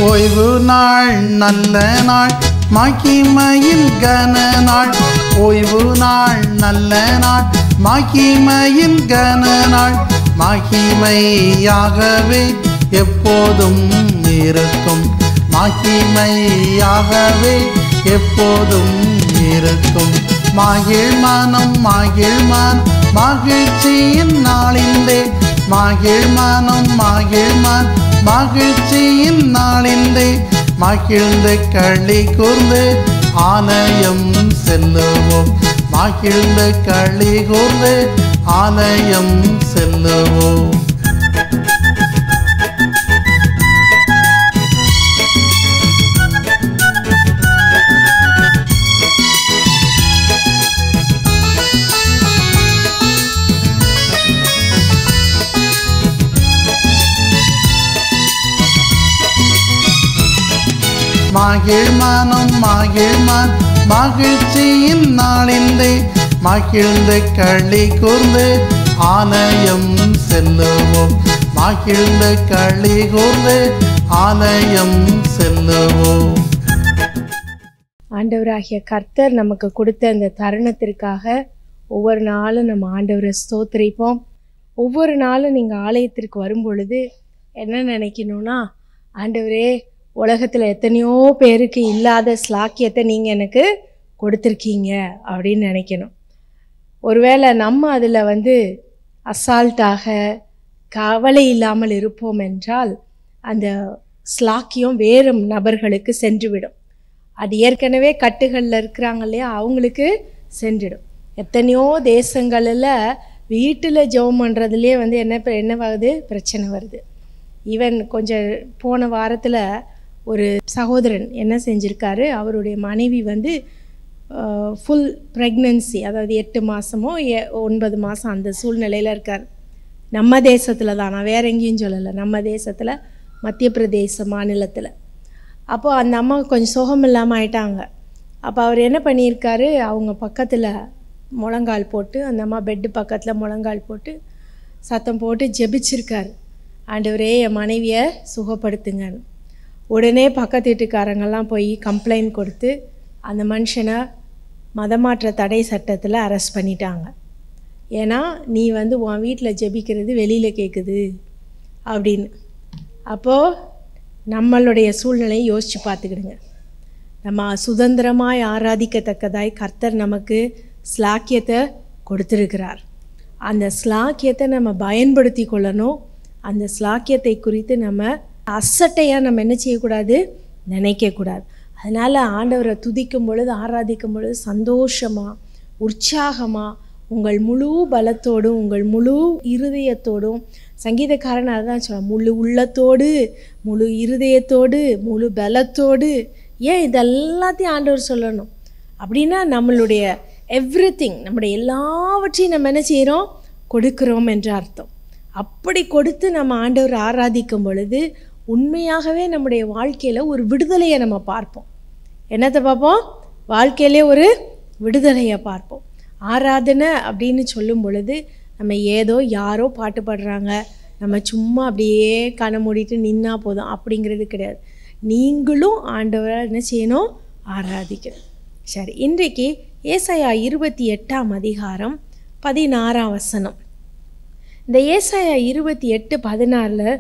ஓய்வு நாள் நல்ல நாள் மகிமையின் கன நாள். ஓய்வு நாள் நல்ல நாள் மகிமையின் கன நாள். மகிமையாகவே எப்போதும் இருக்கும். மகிமையாகவே எப்போதும் இருக்கும். மகிழ் மனம் மகிழ் மனம் மகிழ்ச்சியின் நாளிலே. மகிழ் மனம் மகிழ் மனம் மகிழ்ச்சியின் நாளிலே. மகிழ்ந்து களி கூர்ந்து ஆலயம் செல்லுவோம். மகிழ்ந்து களி கூர்ந்து ஆலயம் செல்லுவோம். மகிழ் மனம் மகிழ் மனம் மகிழ்ச்சியின் நாளிலே. மகிழ்ந்து களி கூர்ந்து ஆலயம் செல்லுவோம். மகிழ்ந்து களி கூர்ந்து ஆலயம் செல்லுவோம். ஆண்டவராகிய கர்த்தர் நமக்கு கொடுத்த இந்த தருணத்திற்காக ஒவ்வொரு நாளும் நம்ம ஆண்டவரை ஸ்தோத்திரிப்போம். ஒவ்வொரு நாளும் நீங்கள் ஆலயத்திற்கு வரும் பொழுது என்ன நினைக்கணும்னா, ஆண்டவரே, உலகத்தில் எத்தனையோ பேருக்கு இல்லாத ஸ்லாக்கியத்தை நீங்கள் எனக்கு கொடுத்துருக்கீங்க அப்படின்னு நினைக்கணும். ஒருவேளை நம்ம அதில் அசால்ட்டாக கவலை இல்லாமல் இருப்போம் என்றால் அந்த ஸ்லாக்கியம் வேறு நபர்களுக்கு சென்றுவிடும். அது ஏற்கனவே கட்டுகளில் இருக்கிறாங்க இல்லையா, அவங்களுக்கு சென்றுடும். எத்தனையோ தேசங்களில் வீட்டில் ஜெபம் பண்ணுறதுலேயே என்னவாகுது, பிரச்சனை வருது. ஈவன் கொஞ்சம் போன வாரத்தில் ஒரு சகோதரன் என்ன செஞ்சுருக்காரு, அவருடைய மனைவி ஃபுல் ப்ரெக்னன்சி, அதாவது 8 மாதமோ 9 மாதம் அந்த சூழ்நிலையில் இருக்கார். நம்ம தேசத்தில் தான், நான் வேறு எங்கேயும் சொல்லலை, நம்ம தேசத்தில் மத்திய பிரதேச மாநிலத்தில். அப்போது அந்த அம்மா கொஞ்சம் சுகம் இல்லாமல் ஆயிட்டாங்க. அப்போ அவர் என்ன பண்ணியிருக்காரு, அவங்க பக்கத்தில் முழங்கால் போட்டு, அந்த அம்மா பெட்டு பக்கத்தில் முழங்கால் போட்டு சத்தம் போட்டு ஜெபிச்சிருக்காரு, ஆண்டவரே என் மனைவியை சுகப்படுத்துங்கன்னு. உடனே பக்கத்து வீட்டுக்காரங்கெல்லாம் போய் கம்ப்ளைண்ட் கொடுத்து அந்த மனுஷனை மதமாற்ற தடை சட்டத்தில் அரெஸ்ட் பண்ணிட்டாங்க. ஏன்னா நீ உன் வீட்டில் ஜெபிக்கிறது வெளியில் கேட்குது அப்படின்னு. அப்போது நம்மளுடைய சூழ்நிலையை யோசித்து பார்த்துக்கிடுங்க. நம்ம சுதந்திரமாய் ஆராதிக்கத்தக்கதாய் கர்த்தர் நமக்கு ஸ்லாக்கியத்தை கொடுத்துருக்கிறார். அந்த ஸ்லாக்கியத்தை நம்ம பயன்படுத்தி கொள்ளணும். அந்த ஸ்லாக்கியத்தை குறித்து நம்ம அசட்டையாக நம்ம என்ன செய்யக்கூடாது, நினைக்கக்கூடாது. அதனால் ஆண்டவரை துதிக்கும் பொழுது, ஆராதிக்கும் பொழுது சந்தோஷமாக, உற்சாகமாக, உங்கள் முழு பலத்தோடும், உங்கள் முழு இருதயத்தோடும், சங்கீதக்காரன் அதுதான் சொல்லுவான், முழு உள்ளத்தோடு, முழு இருதயத்தோடு, முழு பலத்தோடு. ஏன் இதெல்லாத்தையும் ஆண்டவர் சொல்லணும் அப்படின்னா, நம்மளுடைய எவ்ரிதிங், நம்முடைய எல்லாவற்றையும் நம்ம என்ன செய்கிறோம், கொடுக்குறோம் என்ற அர்த்தம். அப்படி கொடுத்து நம்ம ஆண்டவர் ஆராதிக்கும் பொழுது உண்மையாகவே நம்முடைய வாழ்க்கையில் ஒரு விடுதலையை நம்ம பார்ப்போம். என்னத்தை பார்ப்போம், வாழ்க்கையிலே ஒரு விடுதலையை பார்ப்போம். ஆராதனை அப்படின்னு சொல்லும் பொழுது நம்ம ஏதோ யாரோ பாட்டு பாடுறாங்க, நம்ம சும்மா அப்படியே கண்ணை மூடிட்டு நின்னா போதும் அப்படிங்கிறது கிடையாது. நீங்களும் ஆண்டவரை என்ன செய்யணும், ஆராதிக்கணும். சரி, இன்றைக்கு ஏசாயா 28ஆம் அதிகாரம் 16ஆம் வசனம். இந்த ஏசாயா 28:16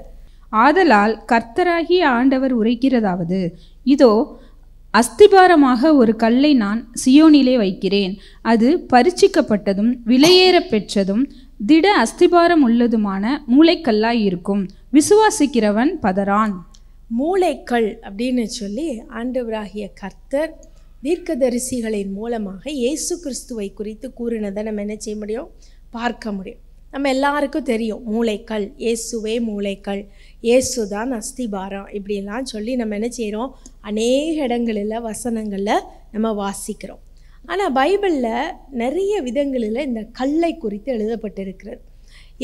ஆதலால் கர்த்தராகிய ஆண்டவர் உரைக்கிறதாவது, இதோ அஸ்திபாரமாக ஒரு கல்லை நான் சியோனிலே வைக்கிறேன், அது பரிச்சிக்கப்பட்டதும் விலையேற பெற்றதும் திட அஸ்திபாரம் உள்ளதுமான மூளைக்கல்லாயிருக்கும், விசுவாசிக்கிறவன் பதறான். மூளைக்கல் அப்படின்னு சொல்லி ஆண்டவராகிய கர்த்தர் தீர்க்கதரிசிகளின் மூலமாக இயேசு கிறிஸ்துவை குறித்து கூறினதை நம்ம என்ன செய்ய முடியும், பார்க்க முடியும். நம்ம எல்லாருக்கும் தெரியும் மூளைக்கல், இயேசுவே மூளைக்கல், இயேசு தான் அஸ்திபாரம், இப்படியெல்லாம் சொல்லி நம்ம என்ன செய்கிறோம், அநேக இடங்களில் வசனங்களில் நம்ம வாசிக்கிறோம். ஆனால் பைபிளில் நிறைய விதங்களில் இந்த கல்லை குறித்து எழுதப்பட்டிருக்கிறது.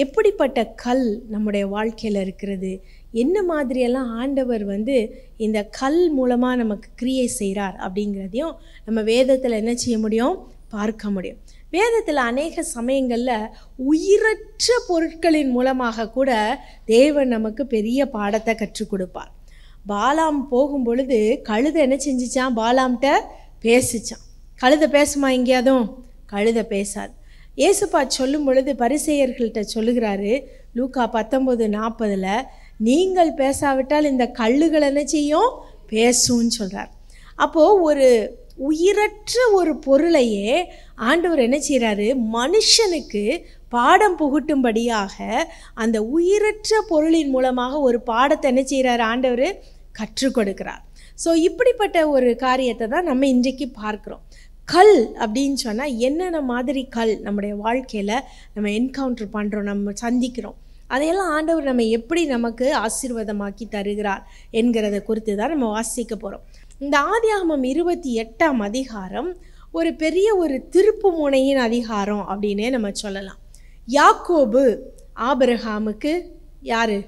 எப்படிப்பட்ட கல் நம்முடைய வாழ்க்கையில் இருக்கிறது, என்ன மாதிரியெல்லாம் ஆண்டவர் இந்த கல் மூலமாக நமக்கு கிரியை செய்கிறார் அப்படிங்கிறதையும் நம்ம வேதத்தில் என்ன செய்ய முடியும், பார்க்க முடியும். வேதத்தில் அநேக சமயங்களில் உயிரற்ற பொருட்களின் மூலமாக கூட தேவன் நமக்கு பெரிய பாடத்தை கற்றுக் கொடுப்பார். பாலாம் போகும் பொழுது கழுதை என்ன செஞ்சிச்சான்? பாலாம்கிட்ட பேசிச்சான். கழுதை பேசுமா? எங்கேயாதும் கழுதை பேசாது. ஏசுப்பா சொல்லும் பொழுது பரிசேயர்கள்ட்ட சொல்லுகிறாரு, லூக்கா 19:40, நீங்கள் பேசாவிட்டால் இந்த கல்லுகள் என்ன செய்யும்? பேசும்னு சொல்கிறார். அப்போது ஒரு உயிரற்ற ஒரு பொருளையே ஆண்டவர் என்ன செய்கிறாரு? மனுஷனுக்கு பாடம் புகட்டும்படியாக அந்த உயிரற்ற பொருளின் மூலமாக ஒரு பாடத்தை என்ன செய்கிறார்? ஆண்டவர் கற்றுக் கொடுக்கிறார். ஸோ இப்படிப்பட்ட ஒரு காரியத்தை தான் நம்ம இன்றைக்கு பார்க்குறோம். கல் அப்படின்னு சொன்னால் என்னென்ன மாதிரி கல் நம்முடைய வாழ்க்கையில் நம்ம என்கவுண்டர் பண்ணுறோம், நம்ம சந்திக்கிறோம், அதையெல்லாம் ஆண்டவர் நம்ம எப்படி நமக்கு ஆசீர்வாதமாக்கி தருகிறார் என்கிறத குறித்து தான் நம்ம வாசிக்க போகிறோம். இந்த ஆதியாகமம் 28ஆம் அதிகாரம் ஒரு பெரிய ஒரு திருப்பு முனையின் அதிகாரம் அப்படின்னே நம்ம சொல்லலாம். யாக்கோபு ஆபிரகாமுக்கு யாரு?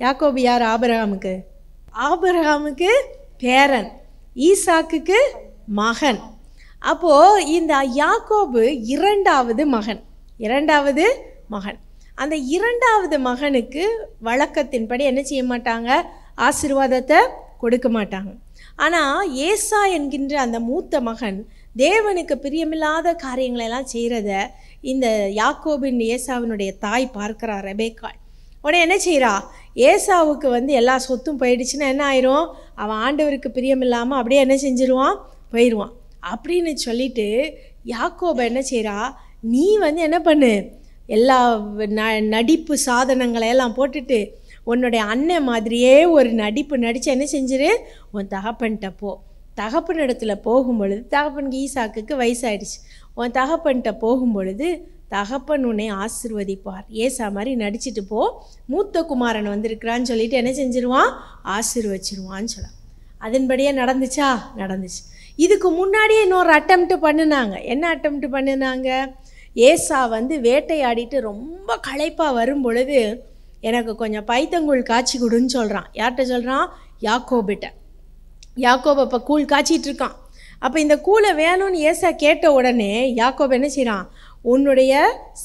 யாக்கோபு யார்? ஆபிரகாமுக்கு பேரன், ஈசாக்குக்கு மகன். அப்போது இந்த யாக்கோபு இரண்டாவது மகன். அந்த இரண்டாவது மகனுக்கு வழக்கத்தின்படி என்ன செய்ய மாட்டாங்க? ஆசீர்வாதத்தை கொடுக்க மாட்டாங்க. ஆனால் ஏசா என்கின்ற அந்த மூத்த மகன் தேவனுக்கு பிரியமில்லாத காரியங்களெல்லாம் செய்கிறத இந்த யாக்கோபின் ஏசாவினுடைய தாய் பார்க்குறார், ரெபேக்காள். உடனே என்ன செய்கிறா? ஏசாவுக்கு எல்லா சொத்தும் போயிடுச்சுன்னா என்ன ஆயிரும்? அவன் ஆண்டவருக்கு பிரியமில்லாமல் அப்படியே என்ன செஞ்சிருவான்? போயிடுவான். அப்படின்னு சொல்லிட்டு யாக்கோபை என்ன செய்கிறா? நீ என்ன பண்ணு, எல்லா நடிப்பு சாதனங்களையெல்லாம் போட்டுட்டு உன்னுடைய அண்ணன் மாதிரியே ஒரு நடிப்பு நடித்து என்ன செஞ்சிரு? உன் தகப்பன்கிட்ட போ. தகப்பன் இடத்துல போகும் பொழுது, தகப்பனுக்கு ஈசாக்குக்கு வயசாயிடுச்சு, உன் தகப்பன்கிட்ட போகும் பொழுது தகப்பன் உன்னை ஆசீர்வதிப்பார். ஏசா மாதிரி நடிச்சிட்டு போ, மூத்த குமாரன் வந்திருக்கிறான்னு சொல்லிட்டு என்ன செஞ்சிருவான்? ஆசீர்வச்சிருவான்னு சொல்லலாம். அதன்படியே நடந்துச்சா? நடந்துச்சு. இதுக்கு முன்னாடியே இன்னொரு அட்டம்ப்ட் பண்ணினாங்க. என்ன அட்டம்ப்ட் பண்ணினாங்க? ஏசா வேட்டையாடிட்டு ரொம்ப களைப்பாக வரும் பொழுது எனக்கு கொஞ்சம் பைத்தங்கூழ் காய்ச்சி கொடுன்னு சொல்கிறான். யார்கிட்ட சொல்கிறான்? யாக்கோபிட்ட. யாக்கோபு அப்போ கூழ் காய்ச்சிட்டு இருக்கான். அப்போ இந்த கூழை வேணும்னு ஏசா கேட்ட உடனே யாக்கோபு என்ன செய்கிறான்? உன்னுடைய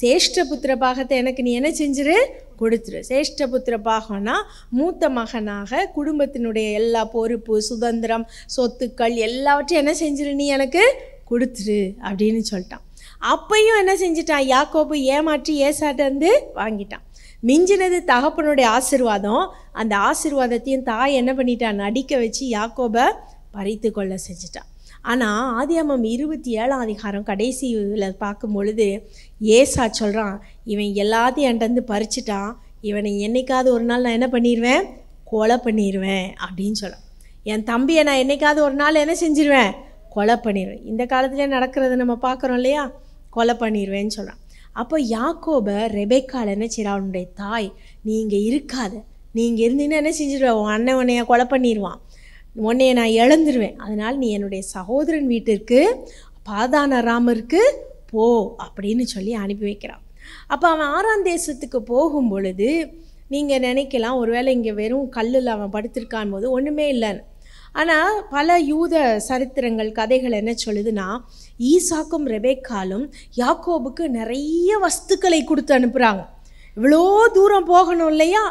சேஷ்ட புத்திர பாகத்தை எனக்கு நீ என்ன செஞ்சிரு? கொடுத்துரு. சேஷ்ட புத்திர பாகம்னா மூத்த மகனாக குடும்பத்தினுடைய எல்லா பொறுப்பு, சுதந்திரம், சொத்துக்கள் எல்லாவற்றையும் என்ன செஞ்சிரு? நீ எனக்கு கொடுத்துரு அப்படின்னு சொல்லிட்டான். அப்பையும் என்ன செஞ்சிட்டான்? யாக்கோபு ஏமாற்றி ஏசாட்ட வாங்கிட்டான். மிஞ்சினது தகப்பனுடைய ஆசீர்வாதம். அந்த ஆசீர்வாதத்தையும் தாய் என்ன பண்ணிட்டான்? நடிக்க வச்சு யாக்கோபை பறித்து கொள்ள செஞ்சிட்டான். ஆனால் ஆதியாகமம் 27ஆம் அதிகாரம் கடைசியில் பார்க்கும் பொழுது ஏசா சொல்கிறான், இவன் எல்லாத்தையும் என்கிட்ட பறிச்சிட்டான், இவனை என்னைக்காவது ஒரு நாள் நான் என்ன பண்ணிடுவேன்? கொலை பண்ணிடுவேன் அப்படின்னு சொல்கிறான். என் தம்பியை நான் என்னைக்காவது ஒரு நாள் என்ன செஞ்சிருவேன்? கொலை பண்ணிடுவேன். இந்த காலத்திலே நடக்கிறது நம்ம பார்க்குறோம் இல்லையா? கொலை பண்ணிடுவேன்னு சொல்கிறான். அப்போ யாக்கோபை ரெபேக்காள் என்ன செய்கிறா? அவனுடைய தாய், நீ இங்கே இருக்காத, நீ இங்கே இருந்தீங்கன்னா என்ன செஞ்சிடுவேன்? உன் அண்ணன் உன்னைய கொலை பண்ணிடுவான், உன்னைய நான் இழந்துருவேன், அதனால் நீ என்னுடைய சகோதரன் வீட்டிற்கு பாதானராமருக்கு போ அப்படின்னு சொல்லி அனுப்பி வைக்கிறான். அப்போ அவன் 6ஆம் தேசத்துக்கு போகும் பொழுது நீங்கள் நினைக்கலாம், ஒருவேளை இங்கே வெறும் கல்லில் அவன் படுத்திருக்கான் போது ஒன்றுமே இல்லைன்னு. ஆனால் பல யூத சரித்திரங்கள், கதைகள் என்ன சொல்லுதுன்னா, ஈசாக்கும் ரெபேக்காலும் யாக்கோபுக்கு நிறைய வஸ்துக்களை கொடுத்து அனுப்புகிறாங்க. இவ்வளோ தூரம் போகணும் இல்லையா?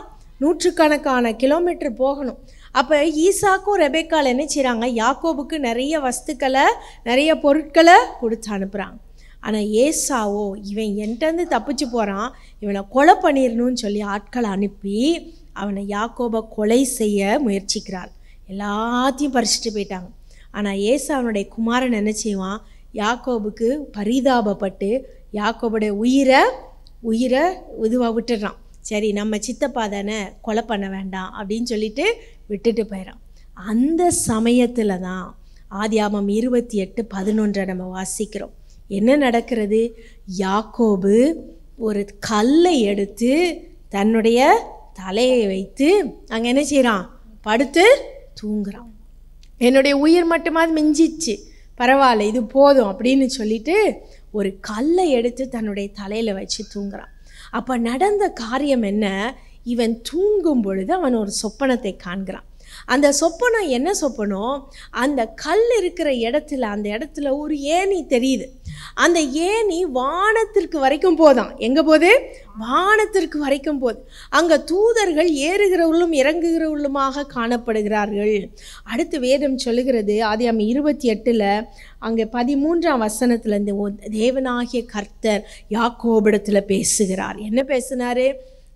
நூற்றுக்கணக்கான கிலோமீட்டர் போகணும். அப்போ ஈசாக்கும் ரெபேக்கால் என்ன செய்கிறாங்க? யாக்கோபுக்கு நிறைய வஸ்துக்களை, நிறைய பொருட்களை கொடுத்து அனுப்புகிறாங்க. ஆனால் ஏசாவோ, இவன் என்கிட்டருந்து தப்பிச்சு போகிறான், இவனை கொலை பண்ணிடணும்னு சொல்லி ஆட்களை அனுப்பி அவனை யாக்கோபை கொலை செய்ய முயற்சிக்கிறாள். எல்லாத்தையும் பறிச்சுட்டு போயிட்டாங்க. ஆனால் ஏசா அவனுடைய குமாரன் என்ன செய்வான்? யாக்கோபுக்கு பரிதாபப்பட்டு யாக்கோபுடைய உயிரை இதுவாக விட்டுடுறான். சரி, நம்ம சித்தப்பா தானே, கொலை பண்ண வேண்டாம் அப்படின்னு சொல்லிட்டு விட்டுட்டு போயிடறான். அந்த சமயத்தில் தான் ஆதியாகமம் 28:11 நம்ம வாசிக்கிறோம். என்ன நடக்கிறது? யாக்கோபு ஒரு கல்லை எடுத்து தன்னுடைய தலையை வைத்து அங்கே என்ன செய்கிறான்? படுத்து தூங்குறான். என்னுடைய உயிர் மட்டுமாவது மிஞ்சிச்சு, பரவாயில்ல, இது போதும் அப்படின்னு சொல்லிட்டு ஒரு கல்லை எடுத்து தன்னுடைய தலையில் வச்சு தூங்குறான். அப்போ நடந்த காரியம் என்ன? இவன் தூங்கும் பொழுது அவன் ஒரு சொப்பனத்தை காண்கிறான். அந்த சொப்பனம் என்ன சொப்பனம்? அந்த கல் இருக்கிற இடத்துல, அந்த இடத்துல ஒரு ஏணி தெரியுது. அந்த ஏணி வானத்திற்கு வரைக்கும் போதான். எங்கே போகுது? வானத்திற்கு வரைக்கும் போகுது. அங்கே தூதர்கள் ஏறுகிறவர்களும் இறங்குகிறவர்களுமாக காணப்படுகிறார்கள். அடுத்து வேதம் சொல்லுகிறது, ஆதியாகமம் 28 அங்கே 13ஆம் வசனத்தில் இந்த தேவனாகிய கர்த்தர் யாக்கோபிடத்தில் பேசுகிறார். என்ன பேசினாரு?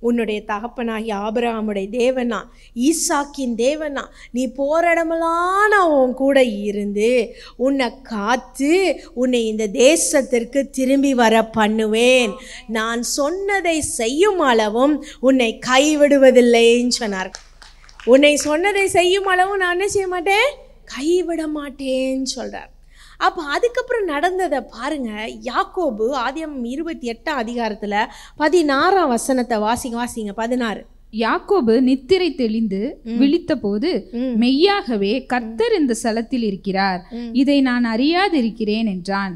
உன்னுடைய தகப்பனாகிய ஆபிரகாமுடைய தேவனா, ஈசாக்கின் தேவனா, நீ போற இடமெல்லாம் நான் உன் கூட இருந்து உன்னை காத்து உன்னை இந்த தேசத்திற்கு திரும்பி வர பண்ணுவேன். நான் சொன்னதை செய்யும் அளவும் உன்னை கைவிடுவதில்லைன்னு சொன்னார். உன்னை சொன்னதை செய்யும் அளவும் நான் என்ன செய்ய மாட்டேன்? கைவிட மாட்டேன்னு சொல்கிறார். அப்போ அதுக்கப்புறம் நடந்ததை பாருங்க. யாக்கோபு ஆதியாகமம் 28 அதிகாரத்தில் 16ஆம் வசனத்தை வாசிங்க 16. யாக்கோபு நித்திரை தெளிந்து விழித்த போது, மெய்யாகவே கர்த்தர் இந்த ஸ்தலத்தில் இருக்கிறார், இதை நான் அறியாதிருக்கிறேன் என்றான்.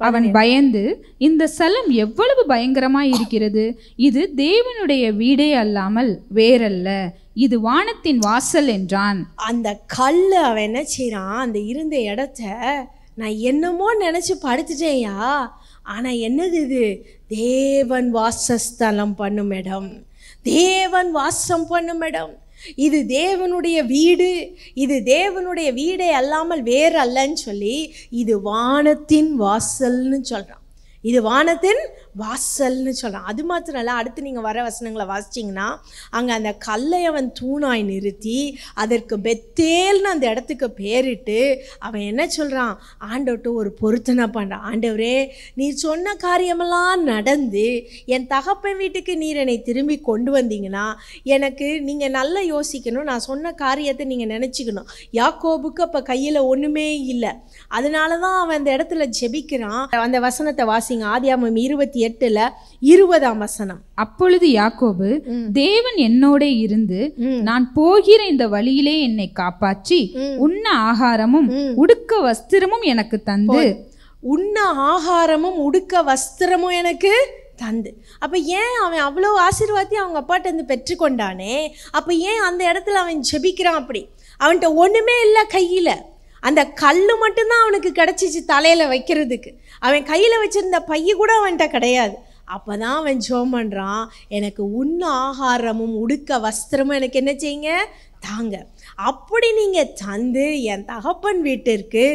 அவன் பயந்து, இந்த ஸ்தலம் எவ்வளவு பயங்கரமாய் இருக்கிறது, இது தேவனுடைய வீடே அல்லாமல் வேறல்ல, இது வானத்தின் வாசல் என்றான். அந்த கல் அவன் என்ன செய்யறான்? அந்த இருந்த இடத்த நான் என்னமோ நினைச்சு படுத்துட்டேயா, ஆனா என்னது இது? தேவன் வாசஸ்தலம் பண்ணும் இடம், தேவன் வாசம் பண்ணும் இடம், இது தேவனுடைய வீடு, இது தேவனுடைய வீடே அல்லாமல் வேற அல்லன்னு சொல்லி இது வானத்தின் வாசல்னு சொல்றான். இது வானத்தின் வாசல்னு சொல்கிறான். அது மாத்திரம் இல்லை, அடுத்து நீங்கள் வர வசனங்களை வாசிச்சிங்கன்னா அங்கே அந்த கல்லை அவன் தூணாய் நிறுத்தி அதற்கு பெத்தேல்னு அந்த இடத்துக்கு பேரிட்டு அவன் என்ன சொல்கிறான்? ஆண்டவர்கிட்ட ஒரு பொருத்தனை பண்ணுறான். ஆண்டவரே, நீர் சொன்ன காரியமெல்லாம் நடந்து என் தகப்பன் வீட்டுக்கு நீர் என்னை திரும்பி கொண்டு வந்தீங்கன்னா எனக்கு நீங்கள் நல்லா யோசிக்கணும், நான் சொன்ன காரியத்தை நீங்கள் நினச்சிக்கணும். யாக்கோபுக்கு அப்போ கையில் ஒன்றுமே இல்லை, அதனால தான் அவன் அந்த இடத்துல ஜெபிக்கிறான். அந்த வசனத்தை வாசிங்க, ஆதியாகமம் 28:20ஆம் வசனம். அப்பொழுது யாக்கோபு, தேவன் என்னோட இருந்து நான் போகிற இந்த வழியிலே என்னை காப்பாற்றி உண்ண ஆகாரமும் உடுக்க வஸ்திரமும் எனக்கு தந்து, உண்ண ஆகாரமும் உடுக்க வஸ்திரமும் எனக்கு தந்து. அப்போ ஏன் அவன் அவ்வளோ ஆசீர்வாதத்தையும் அவங்க அப்பாட்ட இருந்து பெற்றுக்கொண்டானே, அப்போ ஏன் அந்த இடத்துல அவன் ஜெபிக்கிறான்? அப்படி அவன்கிட்ட ஒன்றுமே இல்லை கையில், அந்த கல் மட்டும்தான் அவனுக்கு கிடச்சிச்சு தலையில் வைக்கிறதுக்கு. அவன் கையில் வச்சுருந்த பைய கூட அவன்கிட்ட கிடையாது. அப்போ தான் அவன் ஜெபம் பண்ணுறான், எனக்கு உண்ண ஆகாரமும் உடுக்க வஸ்திரமும் எனக்கு என்ன செய்யுங்க? தாங்க. அப்படி நீங்கள் தந்து என் தகப்பன் வீட்டிற்கு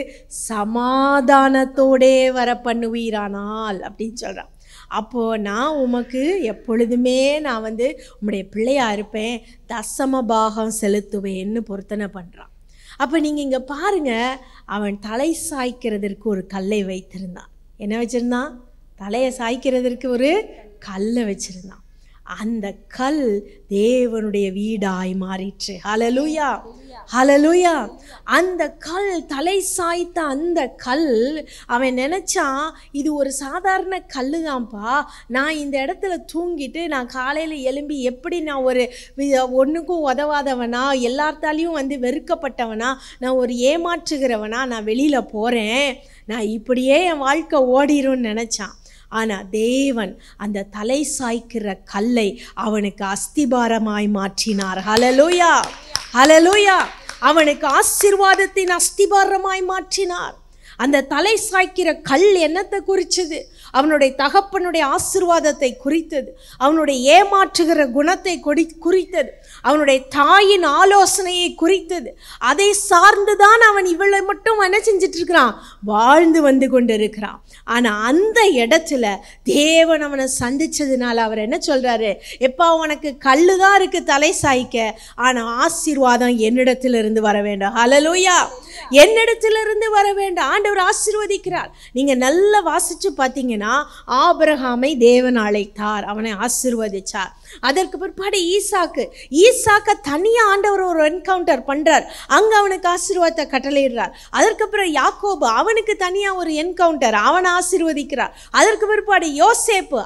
சமாதானத்தோடே வர பண்ணுவீரானால் அப்படின்னு சொல்கிறான். அப்போது நான் உமக்கு எப்பொழுதுமே நான் உம்முடைய பிள்ளையாக இருப்பேன், தசம பாகம் செலுத்துவேன்னு பொருத்தனை பண்ணுறான். அப்போ நீங்கள் இங்கே பாருங்கள், அவன் தலை சாய்க்கிறதற்கு ஒரு கல்லை வைத்திருந்தான். என்ன வச்சுருந்தான்? தலையை சாய்க்கிறதற்கு ஒரு கல்லை வச்சுருந்தான். அந்த கல் தேவனுடைய வீடாய் மாறிற்று. ஹல்லேலூயா, ஹல்லேலூயா. அந்த கல், தலை சாய்த்த அந்த கல், அவன் நினச்சான் இது ஒரு சாதாரண கல் தான்ப்பா, நான் இந்த இடத்துல தூங்கிட்டு நான் காலையில் எழும்பி எப்படி நான் ஒரு ஒன்றுக்கும் உதவாதவனா, எல்லாத்தாலையும் வெறுக்கப்பட்டவனா, நான் ஒரு ஏமாற்றுகிறவனா நான் வெளியில் போகிறேன், நான் இப்படியே என் வாழ்க்கை ஓடிரும்னு நினச்சான். ஆனால் தேவன் அந்த தலை சாய்க்கிற கல்லை அவனுக்கு அஸ்திபாரமாய் மாற்றினார். ஹல்லேலூயா, ஹல்லேலூயா. அவனுக்கு ஆசீர்வாதத்தின் அஸ்திபாரமாய் மாற்றினார். அந்த தலை சாய்க்கிற கல் என்னத்தை குறித்தது? அவனுடைய தகப்பனுடைய ஆசீர்வாதத்தை குறித்தது, அவனுடைய ஏமாற்றுகிற குணத்தை குறித்தது, அவனுடைய தாயின் ஆலோசனையை குறித்தது. அதை சார்ந்துதான் அவன் இவளை மட்டும் என்ன செஞ்சிட்டு இருக்கிறான்? வாழ்ந்து வந்து கொண்டு இருக்கிறான். ஆனால் அந்த இடத்துல தேவன் அவனை சந்திச்சதுனால அவர் என்ன சொல்றாரு? எப்பா, உனக்கு கல்லு தான் இருக்கு தலை சாய்க்க, ஆனால் ஆசீர்வாதம் என்னிடத்திலிருந்து வர வேண்டும். ஹல்லேலூயா, என்னிடத்திலிருந்து வர வேண்டும். ஆண்டவர் ஆசீர்வதிக்கிறார். நீங்கள் நல்லா வாசிச்சு பார்த்தீங்கன்னா ஆபிரகாமை தேவன் அழைத்தார், அவனை ஆசீர்வதிச்சார். அதற்கு பிற்பாடு ஈசாக்க தனியாக ஆண்டவர் ஒரு என்கவுண்டர் பண்ணுறார், அங்கே அவனுக்கு ஆசீர்வாதத்தை கட்டளையிடுறார். அதற்கப்புறம் யாக்கோபு, அவனுக்கு தனியாக ஒரு என்கவுண்டர், அவனை ஆசீர்வதிக்கிறார். அதற்கு பிற்பாடு யோசேப்பு,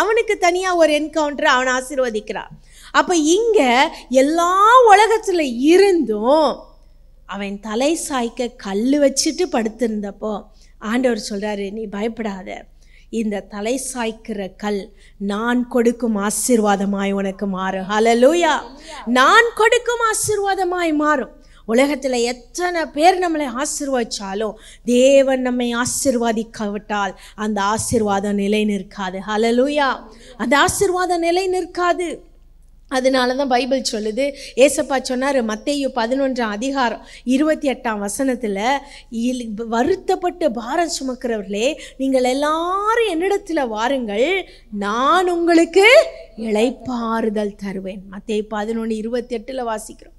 அவனுக்கு தனியாக ஒரு என்கவுண்டர், அவனை ஆசீர்வதிக்கிறார். அப்போ இங்கே எல்லா உலகத்தில் இருந்தும் அவன் தலை சாய்க்க கல் வச்சுட்டு படுத்திருந்தப்போ ஆண்டவர் சொல்கிறாரு, நீ பயப்படாத, இந்த தலை சாய்க்கிற கல் நான் கொடுக்கும் ஆசீர்வாதமாய் உனக்கு மாறும். ஹல்லேலூயா, நான் கொடுக்கும் ஆசீர்வாதமாய் மாறும். உலகத்தில் எத்தனை பேர் நம்மளை ஆசீர்வதிச்சாலும் தேவன் நம்மை ஆசீர்வாதிக்காவிட்டால் அந்த ஆசீர்வாதம் நிலை நிற்காது. ஹல்லேலூயா. அந்த ஆசீர்வாதம் நிலை நிற்காது. அதனால தான் பைபிள் சொல்லுது, ஏசப்பா சொன்னார் மத்தேயு 11:28 வருத்தப்பட்டு பாரம் சுமக்கிறவர்களே நீங்கள் எல்லாரும் என்னிடத்தில் வாருங்கள், நான் உங்களுக்கு இளைப்பாறுதல் தருவேன். மத்தேயு 11:28 வாசிக்கிறோம்,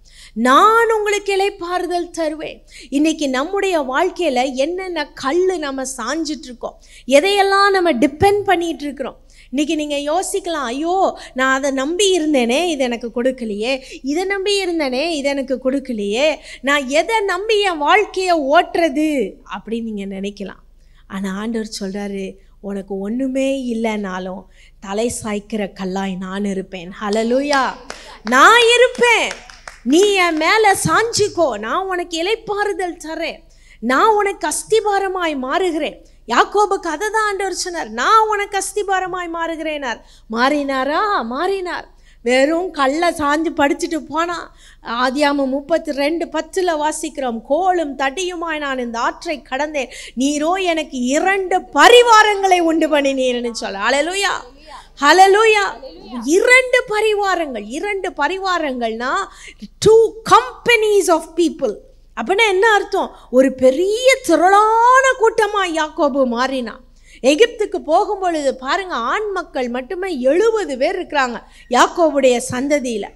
நான் உங்களுக்கு இளைப்பாறுதல் தருவேன். இன்னைக்கு நம்முடைய வாழ்க்கையில் என்னென்ன கல் நம்ம சாஞ்சிட்டு இருக்கோம், எதையெல்லாம் நம்ம டிபெண்ட் பண்ணிட்டு இருக்கிறோம். இன்றைக்கி நீங்கள் யோசிக்கலாம், ஐயோ நான் அதை நம்பி இருந்தேனே இது எனக்கு கொடுக்கலையே, இதை நம்பி இருந்தேனே இது எனக்கு கொடுக்கலையே, நான் எதை நம்பி என் வாழ்க்கையை ஓட்டுறது அப்படின்னு நீங்கள் நினைக்கலாம். ஆனால் ஆண்டவர் சொல்கிறாரு, உனக்கு ஒன்றுமே இல்லைனாலும் தலை சாய்க்கிற கல்லாய் நான் இருப்பேன். ஹல்லேலூயா. நான் இருப்பேன், நீ என் மேலே சாஞ்சிக்கோ, நான் உனக்கு இளைப்பாறுதல் தரேன், நான் உனக்கு அஸ்திபாரமாய் மாறுகிறேன். யாக்கோபுக்கு அதை தான் ஆண்டவர் சொன்னார், நான் உனக்கு அஸ்திபாரமாய் மாறுகிறேனார். மாறினாரா? மாறினார். வெறும் கல்லை சாஞ்சு படிச்சுட்டு போனான். ஆதியாகமம் 32:10 வாசிக்கிறோம், கோலும் தடியுமாய் நான் இந்த ஆற்றை கடந்தேன், நீரோ எனக்கு 2 பரிவாரங்களை உண்டு பண்ணினீர்னு சொல்ல. ஹல்லேலூயா, ஹல்லேலூயா. 2 பரிவாரங்கள். 2 பரிவாரங்கள்னா 2 companies of people. அப்படின்னா என்ன அர்த்தம்? ஒரு பெரிய திரளான கூட்டமாக யாக்கோபு மாறினான். எகிப்துக்கு போகும்பொழுது பாருங்க, ஆண் மக்கள் மட்டுமே 70 பேர் இருக்கிறாங்க யாக்கோபுடைய சந்ததியில்.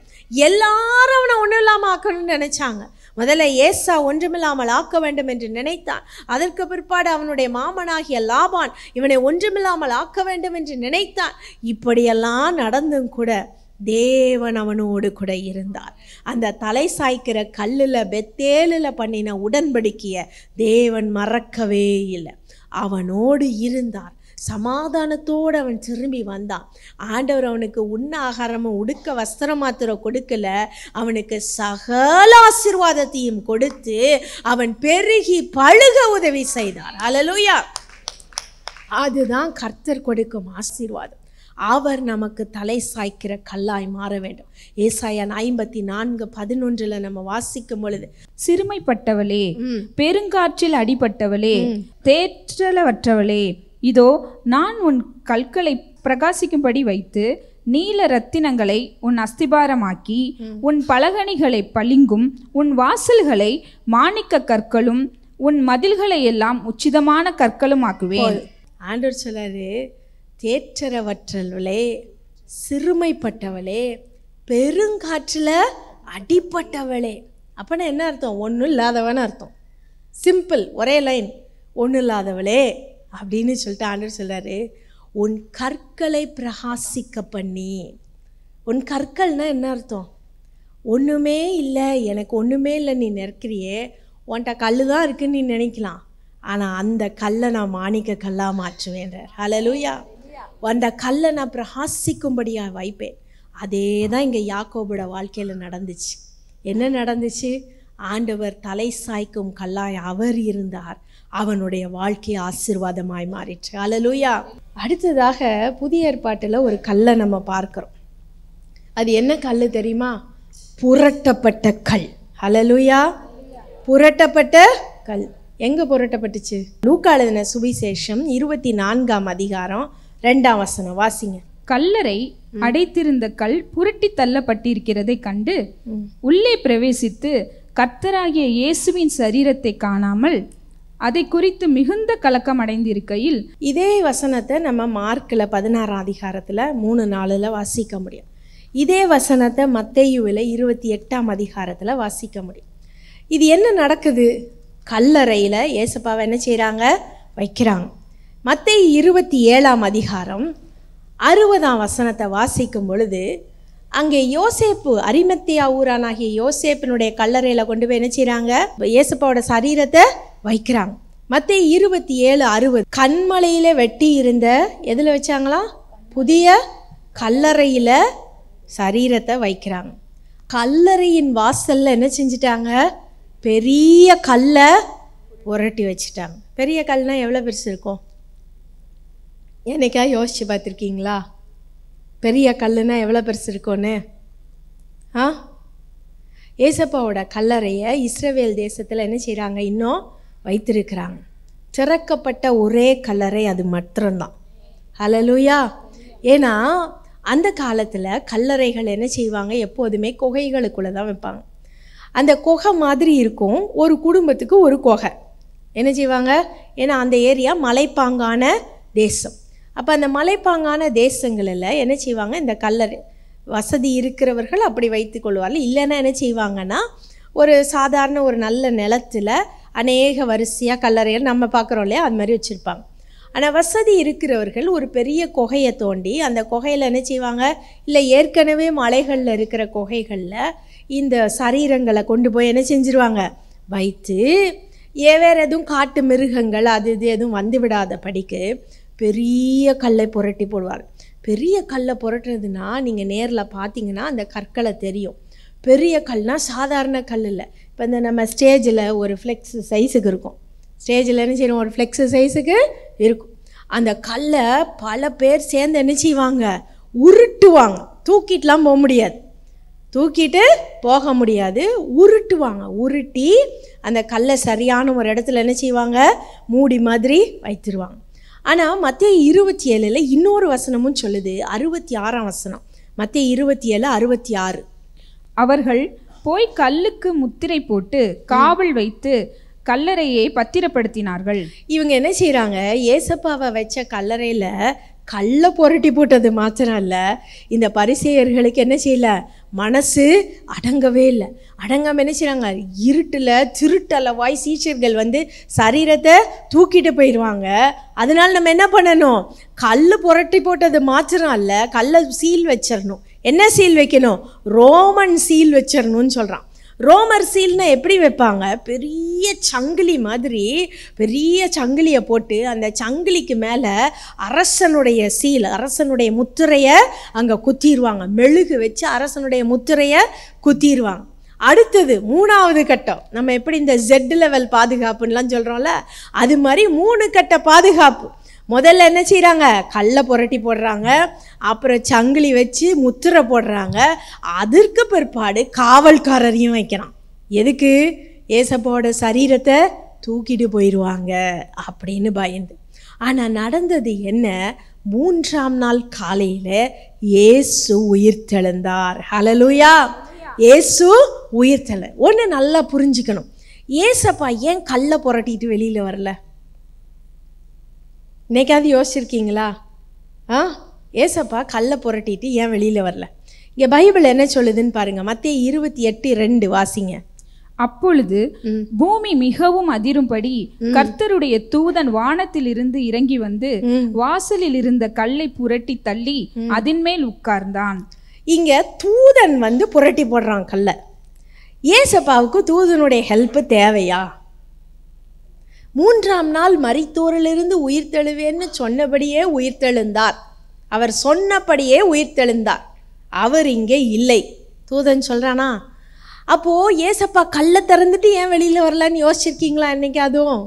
எல்லாரும் அவனை ஒன்றும் இல்லாமல் ஆக்கணும்னு நினைச்சாங்க. முதல்ல ஏசா ஒன்றுமில்லாமல் ஆக்க வேண்டும் என்று நினைத்தான். அதற்கு பிற்பாடு அவனுடைய மாமனாகிய லாபான் இவனை ஒன்றுமில்லாமல் ஆக்க வேண்டும் என்று நினைத்தான். இப்படியெல்லாம் நடந்தும் கூட தேவன் அவனோடு கூட இருந்தார். அந்த தலை சாய்க்கிற கல்லில் பெத்தேலில் பண்ணின உடன்படிக்கையை தேவன் மறக்கவே இல்லை. அவனோடு இருந்தார். சமாதானத்தோடு அவன் திரும்பி வந்தான். ஆண்டவர் அவனுக்கு உண்ண ஆகாரமும் உடுக்க வஸ்திரம் மாத்திரம் கொடுக்கல, அவனுக்கு சகல ஆசீர்வாதத்தையும் கொடுத்து அவன் பெருகி பழுக உதவி செய்தார். ஹல்லேலூயா. அதுதான் கர்த்தர் கொடுக்கும் ஆசீர்வாதம். அவர் நமக்கு தலை சாய்க்கிற கல்லாய் மாற வேண்டும். ஏசாயா 54:11 நம்ம வாசிக்கும் பொழுது, சிறுமைப்பட்டவளே, பெருங்காற்றில் அடிபட்டவளே, தேற்றலவற்றவளே, இதோ நான் உன் கற்களை பிரகாசிக்கும்படி வைத்து நீல ரத்தினங்களை உன் அஸ்திபாரமாக்கி உன் பலகணிகளை பளிங்கும் உன் வாசல்களை மாணிக்க கற்களும் உன் மதில்களை எல்லாம் உச்சிதமான கற்களும் ஆக்குவேன். ஆண்டவர் சொல்லாரு, தேற்றரவற்றவளே, சிறுமைப்பட்டவளே, பெருங்காற்றில் அடிப்பட்டவளே. அப்படின்னா என்ன அர்த்தம்? ஒன்றும் இல்லாதவன்னு அர்த்தம். சிம்பிள், ஒரே லைன், ஒன்றும் இல்லாதவளே அப்படின்னு சொல்லிட்டு ஆண்டவர் சொல்கிறாரு, உன் கற்களை பிரகாசிக்க பண்ணி. உன் கற்கள்னா என்ன அர்த்தம்? ஒன்றுமே இல்லை, எனக்கு ஒன்றுமே இல்லை நீ நிற்கிறியே, உன்கிட்ட கல் தான் இருக்குன்னு நீ நினைக்கலாம். ஆனால் அந்த கல்லை நான் மாணிக்க கல்லாக மாற்றுவேன்றார். ஹல்லேலூயா. அந்த கல்லை நான் பிரகாசிக்கும்படியாக வைப்பேன். அதே தான் இங்கே யாக்கோபோட வாழ்க்கையில் நடந்துச்சு. என்ன நடந்துச்சு? ஆண்டவர் தலை சாய்க்கும் கல்லாய் அவர் இருந்தார். அவனுடைய வாழ்க்கை ஆசீர்வாதமாய் மாறிற்று. ஹல்லேலூயா. அடுத்ததாக புதிய ஏற்பாட்டில் ஒரு கல்லை நம்ம பார்க்குறோம். அது என்ன கல் தெரியுமா? புரட்டப்பட்ட கல். ஹல்லேலூயா. புரட்டப்பட்ட கல். எங்கே புரட்டப்பட்டுச்சு? லூக்கா எழுதின சுவிசேஷம் 24 2 வாசிங்க. கல்லறை அடைத்திருந்த கல் புரட்டி தள்ளப்பட்டிருக்கிறதை கண்டு உள்ளே பிரவேசித்து கர்த்தராகிய இயேசுவின் சரீரத்தை காணாமல் அதை குறித்து மிகுந்த கலக்கம் அடைந்திருக்கையில், இதே வசனத்தை நம்ம மார்க்கில் 16 3-4 வாசிக்க முடியும். இதே வசனத்தை மத்தேயுவில் 28 வாசிக்க முடியும். இது என்ன நடக்குது? கல்லறையில் ஏசப்பாவை என்ன செய்கிறாங்க? வைக்கிறாங்க. மத்தேயு 27 60 வாசிக்கும் பொழுது அங்கே யோசேப்பு, அரிமத்தியா ஊரானாகிய யோசேப்பினுடைய கல்லறையில் கொண்டு போய் என்ன செய்கிறாங்க? ஏசப்பாவோட சரீரத்தை வைக்கிறாங்க. மத்தேயு 27:60 கண்மலையில் வெட்டி இருந்த எதில் வச்சாங்களா? புதிய கல்லறையில் சரீரத்தை வைக்கிறாங்க. கல்லறையின் வாசலில் என்ன செஞ்சிட்டாங்க? பெரிய கல்லை புரட்டி வச்சுட்டாங்க. பெரிய கல்னா எவ்வளோ பெருசு இருக்கும்? என்னைக்கா யோசிச்சு பார்த்துருக்கீங்களா? பெரிய கல்லுனா எவ்வளோ பெருசு இருக்கும்னு? ஏசப்பாவோட கல்லறையை இஸ்ரவேல் தேசத்தில் என்ன செய்கிறாங்க, இன்னும் வைத்திருக்கிறாங்க. திறக்கப்பட்ட ஒரே கல்லறை அது மாத்திரம்தான். ஹல்லேலூயா. ஏன்னா அந்த காலத்தில் கல்லறைகள் என்ன செய்வாங்க, எப்போதுமே குகைகளுக்குள்ளே தான் வைப்பாங்க. அந்த குகை மாதிரி இருக்கும், ஒரு குடும்பத்துக்கு ஒரு குகை. என்ன செய்வாங்க, ஏன்னா அந்த ஏரியா மலைப்பாங்கான தேசம். அப்போ அந்த மலைப்பாங்கான தேசங்களில் என்ன செய்வாங்க, இந்த கல்லறை வசதி இருக்கிறவர்கள் அப்படி வைத்து கொள்வார்கள். இல்லைன்னா என்ன செய்வாங்கன்னா, ஒரு சாதாரண ஒரு நல்ல நிலத்தில் அநேக வரிசையாக கல்லறைகள் நம்ம பார்க்குறோம் இல்லையா, அது மாதிரி வச்சுருப்பாங்க. ஆனால் வசதி இருக்கிறவர்கள் ஒரு பெரிய குகையை தோண்டி அந்த குகையில் என்ன செய்வாங்க, இல்லை ஏற்கனவே மலைகளில் இருக்கிற குகைகளில் இந்த சரீரங்களை கொண்டு போய் என்ன செஞ்சுருவாங்க, வைத்து வேறு எதுவும் காட்டு மிருகங்கள் அது இது எதுவும் வந்து விடாத படிக்கு பெரிய கல்லை புரட்டி போடுவார். பெரிய கல்லை புரட்டுறதுனா நீங்கள் நேரில் பார்த்தீங்கன்னா அந்த கற்களை தெரியும். பெரிய கல்னால் சாதாரண கல் இல்லை. இப்போ இந்த நம்ம ஸ்டேஜில் ஒரு ஃப்ளெக்ஸ் சைஸுக்கு இருக்கும், ஸ்டேஜில் என்ன செய்யணும், ஒரு ஃப்ளெக்ஸ் சைஸுக்கு இருக்கும். அந்த கல்லை பல பேர் சேர்ந்து என்ன செய்வாங்க, உருட்டுவாங்க. தூக்கிட்டுலாம் போக முடியாது, தூக்கிட்டு போக முடியாது, உருட்டுவாங்க. உருட்டி அந்த கல்லை சரியான ஒரு இடத்துல என்ன செய்வாங்க, மூடி மாதிரி வைத்திருவாங்க. ஆனால் மத்தேயு 27 இன்னொரு வசனமும் சொல்லுது, 66ஆம் வசனம், மத்தேயு 27:66. அவர்கள் போய் கல்லுக்கு முத்திரை போட்டு காவல் வைத்து கல்லறையை பத்திரப்படுத்தினார்கள். இவங்க என்ன செய்கிறாங்க, ஏசப்பாவை வச்ச கல்லறையில் கல்லை புரட்டி போட்டது மாத்திரம் இல்லை, இந்த பரிசேயர்களுக்கு என்ன செய்யல, மனசு அடங்கவே இல்லை. அடங்காமல் என்ன செய்கிறாங்க, இருட்டில் திருட்டளவாய் சீஷர்கள் வந்து சரீரத்தை தூக்கிட்டு போயிடுவாங்க. அதனால் நம்ம என்ன பண்ணணும், கல் புரட்டி போட்டது மாத்திரம் இல்லை, கல்லை சீல் வச்சிடணும். என்ன சீல் வைக்கணும், ரோமன் சீல் வச்சிடணும்னு சொல்கிறான். ரோமர் சீல்னா எப்படி வைப்பாங்க, பெரிய சங்கிலி மாதிரி பெரிய சங்கிலியை போட்டு அந்த சங்கிலிக்கு மேலே அரசனுடைய சீல், அரசனுடைய முத்திரையை அங்கே குத்திடுவாங்க. மெழுகு வச்சு அரசனுடைய முத்திரையை குத்திடுவாங்க. அடுத்தது 3வது கட்டம், நம்ம எப்படி இந்த Z லெவல் பாதுகாப்புன்னெலாம் சொல்கிறோம்ல, அது மாதிரி 3 கட்ட பாதுகாப்பு. முதல்ல என்ன செய்கிறாங்க, கல்லை புரட்டி போடுறாங்க, அப்புறம் சங்கிலி வச்சு முத்திரை போடுறாங்க, அதற்கு பிற்பாடு காவல்காரரையும் வைக்கிறான். எதுக்கு, ஏசப்பாவோட சரீரத்தை தூக்கிட்டு போயிடுவாங்க அப்படின்னு பயந்து. ஆனால் நடந்தது என்ன, 3ஆம் நாள் காலையில் இயேசு உயிர்த்தெழுந்தார். ஹல்லேலூயா. இயேசு உயிர்த்தெழ. ஒன்று நல்லா புரிஞ்சுக்கணும், ஏசப்பா ஏன் கல்லை புரட்டிட்டு வெளியில் வரல? இன்னைக்காவது யோசிச்சிருக்கீங்களா? ஏசப்பா கல்லை புரட்டிட்டு ஏன் வெளியில் வரல? இங்கே பைபிள் என்ன சொல்லுதுன்னு பாருங்க, மத்தேயு 28:2 வாசிங்க. அப்பொழுது பூமி மிகவும் அதிரும்படி கர்த்தருடைய தூதன் வானத்தில் இருந்து இறங்கி வந்து வாசலில் இருந்த கல்லை புரட்டி தள்ளி அதன் மேல் உட்கார்ந்தான். இங்க தூதன் வந்து புரட்டி போடுறான் கல்லை. ஏசப்பாவுக்கு தூதனுடைய ஹெல்ப் தேவையா? 3ஆம் நாள் மரித்தோரிலிருந்து உயிர்த்தெழுவேன்னு சொன்னபடியே உயிர்த்தெழுந்தார். அவர் சொன்னபடியே உயிர்த்தெழுந்தார். அவர் இங்கே இல்லை. தூதன் சொல்கிறானா? அப்போது ஏசப்பா கல்லை திறந்துட்டு ஏன் வெளியில் வரலான்னு யோசிச்சிருக்கீங்களா இன்னைக்கு? அதுவும்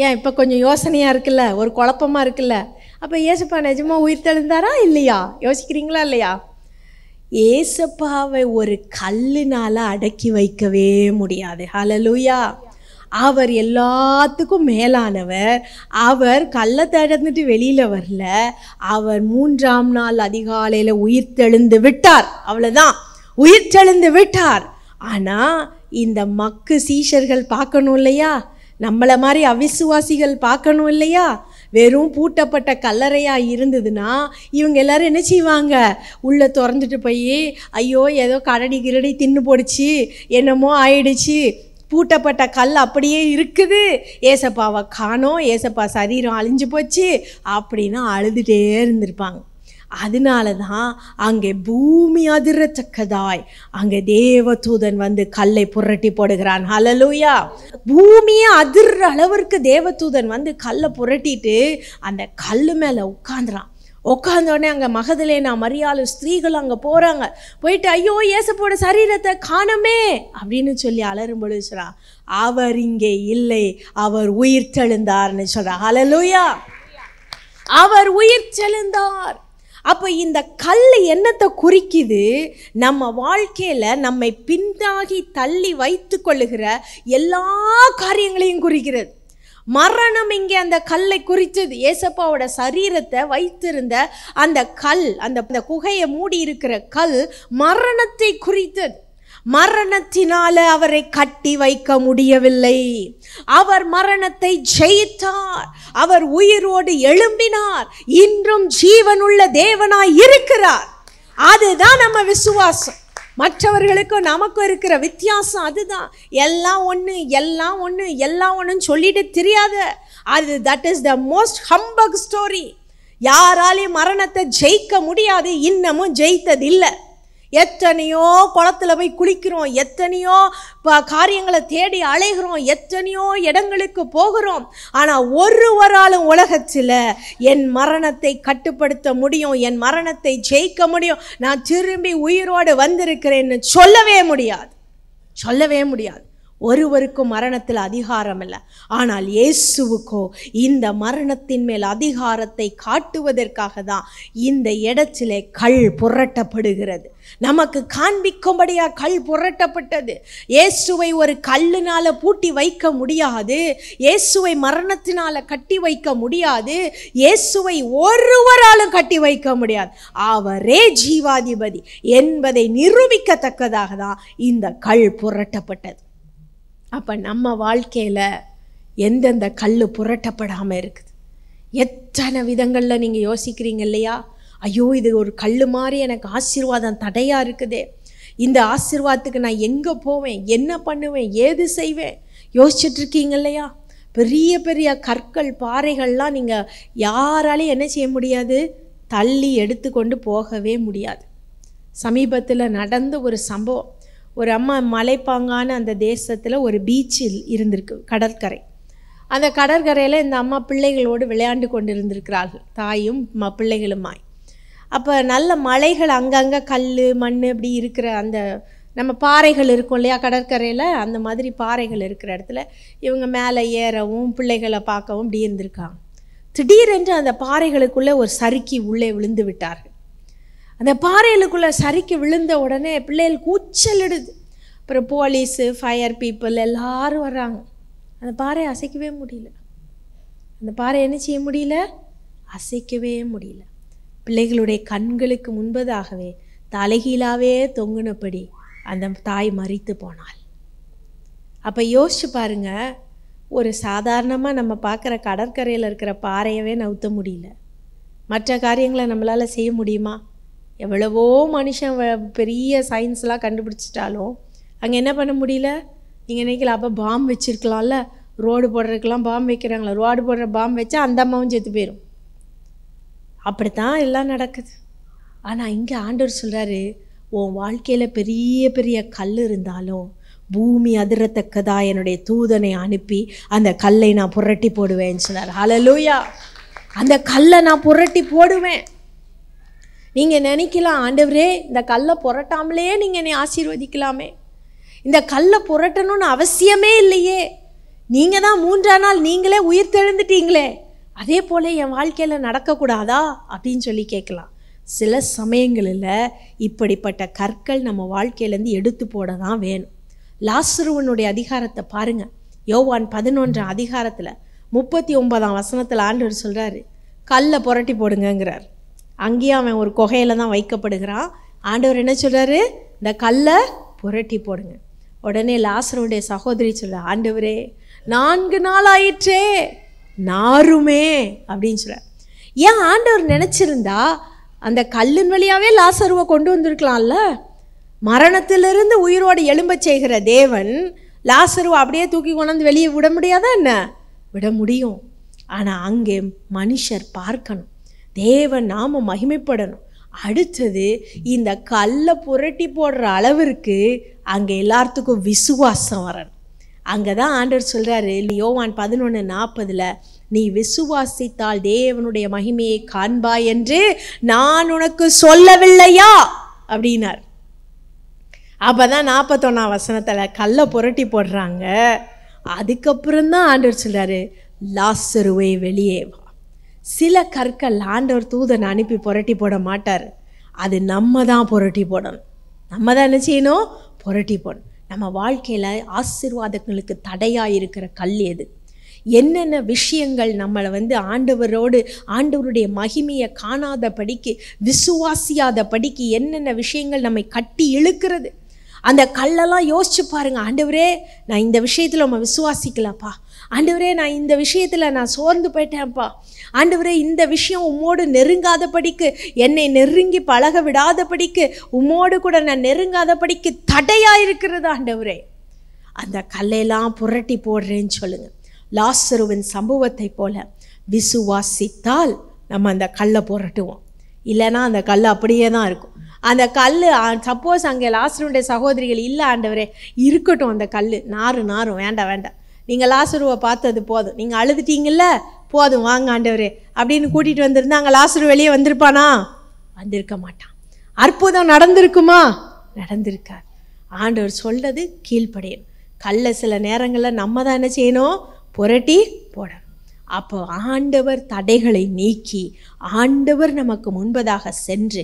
ஏன் இப்போ கொஞ்சம் யோசனையாக இருக்குல்ல, ஒரு குழப்பமாக இருக்குல்ல? அப்போ ஏசப்பா நிஜமாக உயிர்த்தெழுந்தாரா இல்லையா? யோசிக்கிறீங்களா இல்லையா? ஏசப்பாவை ஒரு கல்லுனால் அடக்கி வைக்கவே முடியாது. ஹல்லேலூயா. அவர் எல்லாத்துக்கும் மேலானவர். அவர் கல்லை திறந்துட்டு வெளியில் வரல, அவர் 3ஆம் நாள் அதிகாலையில் உயிர்த்தெழுந்து விட்டார். அவ்வளோதான், உயிர்த்தெழுந்து விட்டார். ஆனால் இந்த மக்கு சீஷர்கள் பார்க்கணும் இல்லையா, நம்மளை மாதிரி அவிசுவாசிகள் பார்க்கணும் இல்லையா? வெறும் பூட்டப்பட்ட கல்லறையாக இருந்ததுன்னா இவங்க எல்லாரும் என்ன செய்வாங்க, உள்ளே திறந்துட்டு போய் ஐயோ ஏதோ கரடி கிரடி தின்னு போடுச்சு, என்னமோ ஆயிடுச்சு, பூட்டப்பட்ட கல் அப்படியே இருக்குது, ஏசப்பாவை காணோம், ஏசப்பா சரீரம் அழிஞ்சு போச்சு அப்படின்னு அழுதுகிட்டே இருந்திருப்பாங்க. அதனால தான் அங்கே பூமி அதிரத்தக்கதாய் அங்கே தேவதூதன் வந்து கல்லை புரட்டி போடுகிறான். ஹல்லேலூயா. பூமியை அதிர்ற அளவிற்கு தேவதூதன் வந்து கல்லை புரட்டிட்டு அந்த கல் மேலே உட்காந்துறான். உட்காந்தோடனே அங்கே மகதலேனா மரியாள் ஸ்திரீகள் அங்கே போகிறாங்க. போயிட்டு ஐயோ ஏசப்போட சரீரத்தை காணமே அப்படின்னு சொல்லி அலறும் பொழுது சொல்றா, அவர் இங்கே இல்லை, அவர் உயிர்த்தெழுந்தார்னு சொல்றா. ஹல்லேலூயா. அவர் உயிர்த்தெழுந்தார். அப்போ இந்த கல் என்னத்தை குறிக்குது? நம்ம வாழ்க்கையில் நம்மை பின்தாகி தள்ளி வைத்து கொள்ளுகிற எல்லா காரியங்களையும் குறிக்கிறது. மரணம் இங்கே அந்த கல்லை குறித்தது. ஏசப்பாவோட சரீரத்தை வைத்திருந்த அந்த கல், அந்த குகையை மூடி இருக்கிற கல் மரணத்தை குறித்தது. மரணத்தினால அவரை கட்டி வைக்க முடியவில்லை. அவர் மரணத்தை ஜெயித்தார். அவர் உயிரோடு எழும்பினார். இன்றும் ஜீவனுள்ள தேவனாய் இருக்கிறார். அதுதான் நம்ம விசுவாசம். மற்றவர்களுக்கும் நமக்கும் இருக்கிற வித்தியாசம் அதுதான். எல்லாம் ஒன்று, எல்லாம் ஒன்று, எல்லாம் ஒன்றுன்னு சொல்லிட்டு தெரியாத அது. That is the most humbug story. யாராலையும் மரணத்தை ஜெயிக்க முடியாது, இன்னமும் ஜெயித்ததில்லை. எத்தனையோ குளத்தில் போய் குளிக்கிறோம், எத்தனையோ காரியங்களை தேடி அலைகிறோம், எத்தனையோ இடங்களுக்கு போகிறோம். ஆனால் ஒருவராலும் உலகத்தில் என் மரணத்தை கட்டுப்படுத்த முடியும், என் மரணத்தை ஜெயிக்க முடியும், நான் திரும்பி உயிரோடு வந்திருக்கிறேன்னு சொல்லவே முடியாது, சொல்லவே முடியாது. ஒருவருக்கும் மரணத்தில் அதிகாரம் இல்லை. ஆனால் இயேசுவுக்கோ இந்த மரணத்தின் மேல் அதிகாரத்தை காட்டுவதற்காக தான் இந்த இடத்திலே கல் புரட்டப்படுகிறது. நமக்கு காண்பிக்கும்படியாக கல் புரட்டப்பட்டது. இயேசுவை ஒரு கல்லினால் பூட்டி வைக்க முடியாது. இயேசுவை மரணத்தினால் கட்டி வைக்க முடியாது. இயேசுவை ஒருவராலும் கட்டி வைக்க முடியாது. அவரே ஜீவாதிபதி என்பதை நிரூபிக்கத்தக்கதாக தான் இந்த கல் புரட்டப்பட்டது. அப்போ நம்ம வாழ்க்கையில் எந்தெந்த கல் புரட்டப்படாமல் இருக்குது? எத்தனை விதங்களில் நீங்கள் யோசிக்கிறீங்க இல்லையா? ஐயோ, இது ஒரு கல் மாதிரி எனக்கு ஆசீர்வாதம் தடையாக இருக்குதே, இந்த ஆசீர்வாதத்துக்கு நான் எங்கே போவேன், என்ன பண்ணுவேன், ஏது செய்வேன் யோசிச்சுட்ருக்கீங்க இல்லையா? பெரிய பெரிய கற்கள், பாறைகள்லாம் நீங்கள் யாராலையும் என்ன செய்ய முடியாது, தள்ளி எடுத்துக்கொண்டு போகவே முடியாது. சமீபத்தில் நடந்த ஒரு சம்பவம். ஒரு அம்மா மலைப்பாங்கான அந்த தேசத்தில் ஒரு பீச்சில் இருந்திருக்கு, கடற்கரை. அந்த கடற்கரையில் இந்த அம்மா பிள்ளைகளோடு விளையாண்டு கொண்டு இருந்திருக்கிறார்கள், தாயும் பிள்ளைகளுமாய். அப்போ நல்ல மலைகள், அங்கங்கே கல் மண் இப்படி இருக்கிற அந்த நம்ம பாறைகள் இருக்கும் இல்லையா கடற்கரையில், அந்த மாதிரி பாறைகள் இருக்கிற இடத்துல இவங்க மேலே ஏறவும் பிள்ளைகளை பார்க்கவும் இப்படி இருந்திருக்காங்க. திடீரென்று அந்த பாறைகளுக்குள்ளே ஒரு சறுக்கி உள்ளே விழுந்து விட்டார்கள். அந்த பாறைகளுக்குள்ளே சறுக்கி விழுந்த உடனே பிள்ளைகள் கூச்சலிடுது. அப்புறம் போலீஸு, ஃபயர் பீப்புள் எல்லாரும் வர்றாங்க. அந்த பாறை அசைக்கவே முடியல. அந்த பாறை என்ன செய்ய முடியல, அசைக்கவே முடியல. பிள்ளைகளுடைய கண்களுக்கு முன்பதாகவே தலைகீழாவே தொங்குனபடி அந்த தாய் மரித்து போனாள். அப்போ யோசிச்சு பாருங்க, ஒரு சாதாரணமாக நம்ம பார்க்குற கடற்கரையில் இருக்கிற பாறையவே நவுத்த முடியல. மற்ற காரியங்களை நம்மளால் செய்ய முடியுமா? எவ்வளவோ மனுஷன் பெரிய சயின்ஸ்லாம் கண்டுபிடிச்சிட்டாலும் அங்கே என்ன பண்ண முடியல. நீங்கள் நினைக்கல, அப்போ பாம்பு வச்சுருக்கலாம்ல, ரோடு போடுறதுக்கெல்லாம் பாம்பு வைக்கிறாங்களா, ரோடு போடுற பாம்பு வச்சா அந்த அம்மாவும் செத்து போயிடும். அப்படித்தான் எல்லாம் நடக்குது. ஆனால் இங்கே ஆண்டவர் சொல்கிறாரு, உன் வாழ்க்கையில் பெரிய பெரிய கல் இருந்தாலும் பூமி அதிரத்தக்கதா என்னுடைய தூதனை அனுப்பி அந்த கல்லை நான் புரட்டி போடுவேன்னு சொன்னார். ஹல்லேலூயா! அந்த கல்லை நான் புரட்டி போடுவேன். நீங்கள் நினைக்கலாம், ஆண்டவரே இந்த கல்லை புரட்டாமலே நீங்கள் என்னை ஆசீர்வதிக்கலாமே, இந்த கல்லை புரட்டணும்னு அவசியமே இல்லையே, நீங்கள் தான் 3ஆம் நாள் நீங்களே உயிர் தெழுந்துட்டீங்களே, அதே போல் என் வாழ்க்கையில் நடக்கக்கூடாதா அப்படின்னு சொல்லி கேட்கலாம். சில சமயங்களில் இப்படிப்பட்ட கற்கள் நம்ம வாழ்க்கையிலேருந்து எடுத்து போட தான் வேணும். லாசருவனுடைய அதிகாரத்தை பாருங்கள். யோவான் 11ஆம் அதிகாரத்தில் 39ஆம் வசனத்தில் ஆண்டவர் சொல்கிறாரு, கல்லை புரட்டி போடுங்கிறார். அங்கேயும் அவன் ஒரு குகையில் தான் வைக்கப்படுகிறான். ஆண்டவர் என்ன சொல்கிறாரு, இந்த கல்லை புரட்டி போடுங்க. உடனே லாசருடைய சகோதரி சொல்ல, ஆண்டவரே 4 நாள் ஆயிற்றே, நாருமே அப்படின்னு சொல்கிறார். ஏன் ஆண்டவர் நினச்சிருந்தா அந்த கல்லின் வழியாகவே லாசருவை கொண்டு வந்திருக்கலாம்ல. மரணத்திலிருந்து உயிரோடு எழும்ப செய்கிற தேவன் லாசருவை அப்படியே தூக்கி கொண்டாந்து வெளியே விட முடியாதா என்ன? விட முடியும். ஆனால் அங்கே மனுஷர் பார்க்கணும், தேவன் நாம மகிமைப்படணும். அடுத்தது இந்த கல்லை புரட்டி போடுற அளவிற்கு அங்கே எல்லாத்துக்கும் விசுவாசம் வரணும். அங்கே தான் ஆண்டவர் சொல்கிறாரு யோவான் 11:40, நீ விசுவாசித்தால் தேவனுடைய மகிமையை காண்பாய் என்று நான் உனக்கு சொல்லவில்லையா அப்படின்னார். அப்போ தான் 41ஆம் வசனத்தில் கல்லை புரட்டி போடுறாங்க. அதுக்கப்புறம்தான் ஆண்டவர் சொல்கிறாரு, லாசருவே வெளியே வா. சில கற்கள் ஆண்டவர் தூதன் அனுப்பி புரட்டி போட மாட்டார். அது நம்ம தான் புரட்டி போடணும். நம்ம தான் என்ன செய்யணும்? புரட்டி போடணும். நம்ம வாழ்க்கையில் ஆசீர்வாதங்களுக்கு தடையாக இருக்கிற கல் எது? என்னென்ன விஷயங்கள் நம்மளை ஆண்டவருடைய மகிமையை காணாத படிக்கு, விசுவாசியாத படிக்கு என்னென்ன விஷயங்கள் நம்மை கட்டி இழுக்கிறது? அந்த கல்லெல்லாம் யோசிச்சு பாருங்க. ஆண்டவரே, நான் இந்த விஷயத்தில் நம்ம விசுவாசிக்கலப்பா. ஆண்டவரே, நான் இந்த விஷயத்தில் நான் சோர்ந்து போயிட்டேன்ப்பா. ஆண்டவரே, இந்த விஷயம் உம்மோடு நெருங்காத படிக்கு, என்னை நெருங்கி பழக விடாத படிக்கு, உம்மோடு கூட நான் நெருங்காத படிக்கு தடையாக இருக்கிறது ஆண்டவரே. அந்த கல்லையெல்லாம் புரட்டி போடுறேன்னு சொல்லுங்கள். லாசருவின் சம்பவத்தை போல விசுவாசித்தால் நம்ம அந்த கல்லை புரட்டுவோம். இல்லைன்னா அந்த கல் அப்படியே தான் இருக்கும். அந்த கல் சப்போஸ் அங்கே லாசருடைய சகோதரிகள் இல்லை, ஆண்டவரே இருக்கட்டும், அந்த கல் நாரும் வேண்டாம், நீங்கள் லாசருவை பார்த்தது போதும், நீங்கள் அழுதுட்டீங்கல்ல, போதும் வாங்க ஆண்டவரே அப்படின்னு கூட்டிகிட்டு வந்திருந்தா அங்கே லாசரு வெளியே வந்திருப்பானா? வந்திருக்க மாட்டான். அற்புதம் நடந்திருக்குமா? நடந்திருக்காது. ஆண்டவர் சொல்றது கீழ்ப்படையணும். கல்லை சில நேரங்களில் நம்ம தான் என்ன செய்யணும்? புரட்டி போடணும். அப்போ ஆண்டவர் தடைகளை நீக்கி, ஆண்டவர் நமக்கு முன்பதாக சென்று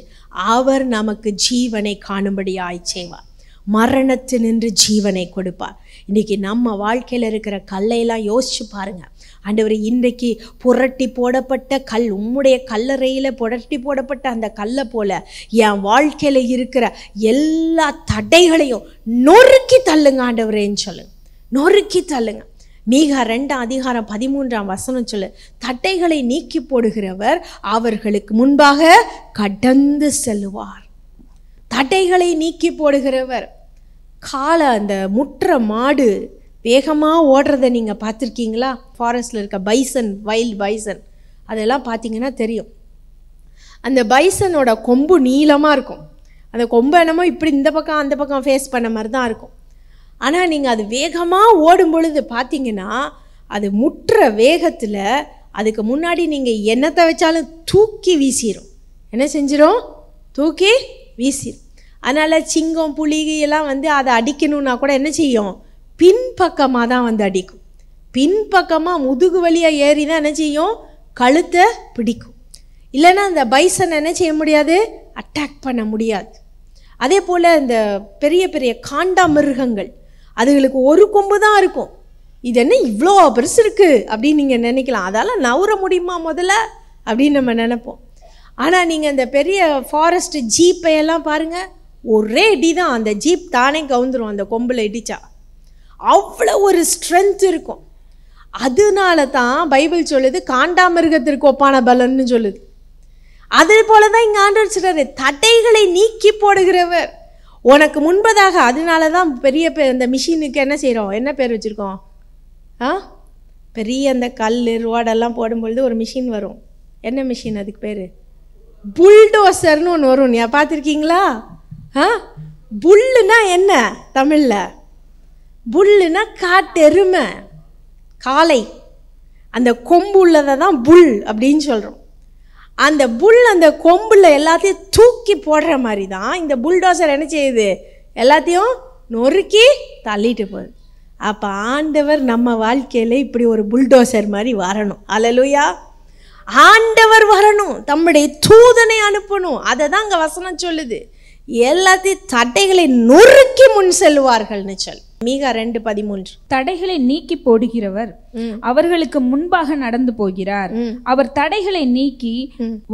அவர் நமக்கு ஜீவனை காணும்படியாய் செய்வார். மரணத்தினின்று ஜீவனை கொடுப்பார். இன்றைக்கி நம்ம வாழ்க்கையில் இருக்கிற கல்லையெல்லாம் யோசிச்சு பாருங்கள். ஆண்டவர், இன்றைக்கு புரட்டி போடப்பட்ட கல், உம்முடைய கல்லறையில் புரட்டி போடப்பட்ட அந்த கல்லை போல என் வாழ்க்கையில் இருக்கிற எல்லா தடைகளையும் நொறுக்கி தள்ளுங்க ஆண்டவரேன்னு சொல்லுங்க. நொறுக்கி தள்ளுங்க. மீகா 2:13 சொல்லு, தடைகளை நீக்கி போடுகிறவர் அவர்களுக்கு முன்பாக கடந்து செல்லுவார். தடைகளை நீக்கி போடுகிறவர். அந்த முற்ற மாடு வேகமாக ஓடுறதை நீங்கள் பார்த்துருக்கீங்களா? ஃபாரஸ்டில் இருக்க பைசன், வைல்ட் பைசன், அதெல்லாம் பார்த்தீங்கன்னா தெரியும். அந்த பைசனோட கொம்பு நீளமாக இருக்கும். அந்த கொம்பு என்னமோ இப்படி இந்த பக்கம் அந்த பக்கம் ஃபேஸ் பண்ண மாதிரி தான் இருக்கும். ஆனால் நீங்கள் அது வேகமாக ஓடும் பொழுது பார்த்தீங்கன்னா அது முற்ற வேகத்தில் அதுக்கு முன்னாடி நீங்கள் என்னத்தை வச்சாலும் தூக்கி வீசிடும். என்ன செஞ்சிடும்? தூக்கி வீசிடும். அதனால் சிங்கம், புலி எல்லாம் அதை அடிக்கணுன்னா கூட என்ன செய்யும்? பின்பக்கமாக தான் அடிக்கும். பின்பக்கமாக முதுகு வழியாக ஏறி தான் என்ன செய்யும்? கழுத்தை பிடிக்கும். இல்லைன்னா அந்த பைசன் என்ன செய்ய முடியாது? அட்டாக் பண்ண முடியாது. அதே போல் இந்த பெரிய பெரிய காண்டா மிருகங்கள், அதுகளுக்கு ஒரு கொம்பு தான் இருக்கும். இது என்ன இவ்வளோ பெருசு இருக்குது அப்படின்னு நீங்கள் நினைக்கலாம். அதால் நவுற முடியுமா முதல்ல அப்படின்னு நம்ம நினைப்போம். ஆனால் நீங்கள் இந்த பெரிய ஃபாரஸ்ட் ஜீப்பையெல்லாம் பாருங்கள், ஒரே இடி தான் அந்த ஜீப் தானே கவுந்துரும் அந்த கொம்பில் இடித்தா. அவ்வளோ ஒரு ஸ்ட்ரென்த் இருக்கும். அதனால தான் பைபிள் சொல்லுது காண்டாமிருகத்திற்கு ஒப்பான பலன்னு சொல்லுது. அதே போல தான் இங்கே ஆண்டவர் சொல்றாரு, தடைகளை நீக்கி போடுகிறவர் உனக்கு முன்பதாக. அதனால தான் பெரிய இந்த மிஷினுக்கு என்ன செய்கிறோம்? என்ன பேர் வச்சுருக்கோம்? பெரிய அந்த கல் ரோடெல்லாம் போடும்பொழுது ஒரு மிஷின் வரும். என்ன மிஷின்? அதுக்கு பேர் புல்டோசர்னு ஒன்று வரும். நீ பார்த்துருக்கீங்களா? புல்லுனா என்ன தமிழில்? புல்லுனா காட்டெருமை, காளை. அந்த கொம்பு உள்ளதை தான் புல் அப்படின்னு சொல்கிறோம். அந்த புல் அந்த கொம்பில் எல்லாத்தையும் தூக்கி போடுற மாதிரி தான் இந்த புல்டோசர் என்ன செய்யுது? எல்லாத்தையும் நொறுக்கி தள்ளிட்டு போகுது. அப்போ ஆண்டவர் நம்ம வாழ்க்கையில் இப்படி ஒரு புல்டோசர் மாதிரி வரணும். அல்லேலூயா. ஆண்டவர் வரணும், தம்முடைய தூதனை அனுப்பணும். அதை தான் அங்கே வசனம் சொல்லுது. எல்லாத்தையும் தடைகளை நொறுக்கி முன் செல்வார்கள்னு சொல். மீகா 2:13. தடைகளை நீக்கி போடுகிறவர் அவர்களுக்கு முன்பாக நடந்து போகிறார். அவர் தடைகளை நீக்கி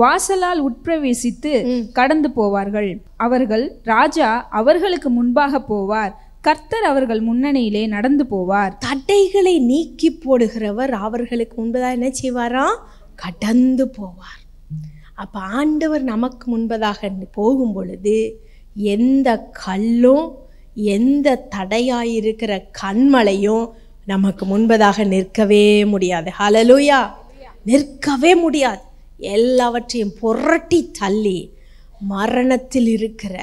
வாசலால் உட்பிரவேசித்து கடந்து போவார்கள். அவர்கள் ராஜா அவர்களுக்கு முன்பாக போவார். கர்த்தர் அவர்கள் முன்னணியிலே நடந்து போவார். தடைகளை நீக்கி போடுகிறவர் அவர்களுக்கு முன்பதாக என்ன செய்வாராம்? கடந்து போவார். அப்போ ஆண்டவர் நமக்கு முன்பதாக போகும் பொழுது எந்த கல்லும் எந்த தடையாயிருக்கிற கண்மலையும் நமக்கு முன்பதாக நிற்கவே முடியாது. ஹல்லேலூயா. நிற்கவே முடியாது. எல்லாவற்றையும் புரட்டி தள்ளி மரணத்தில் இருக்கிற,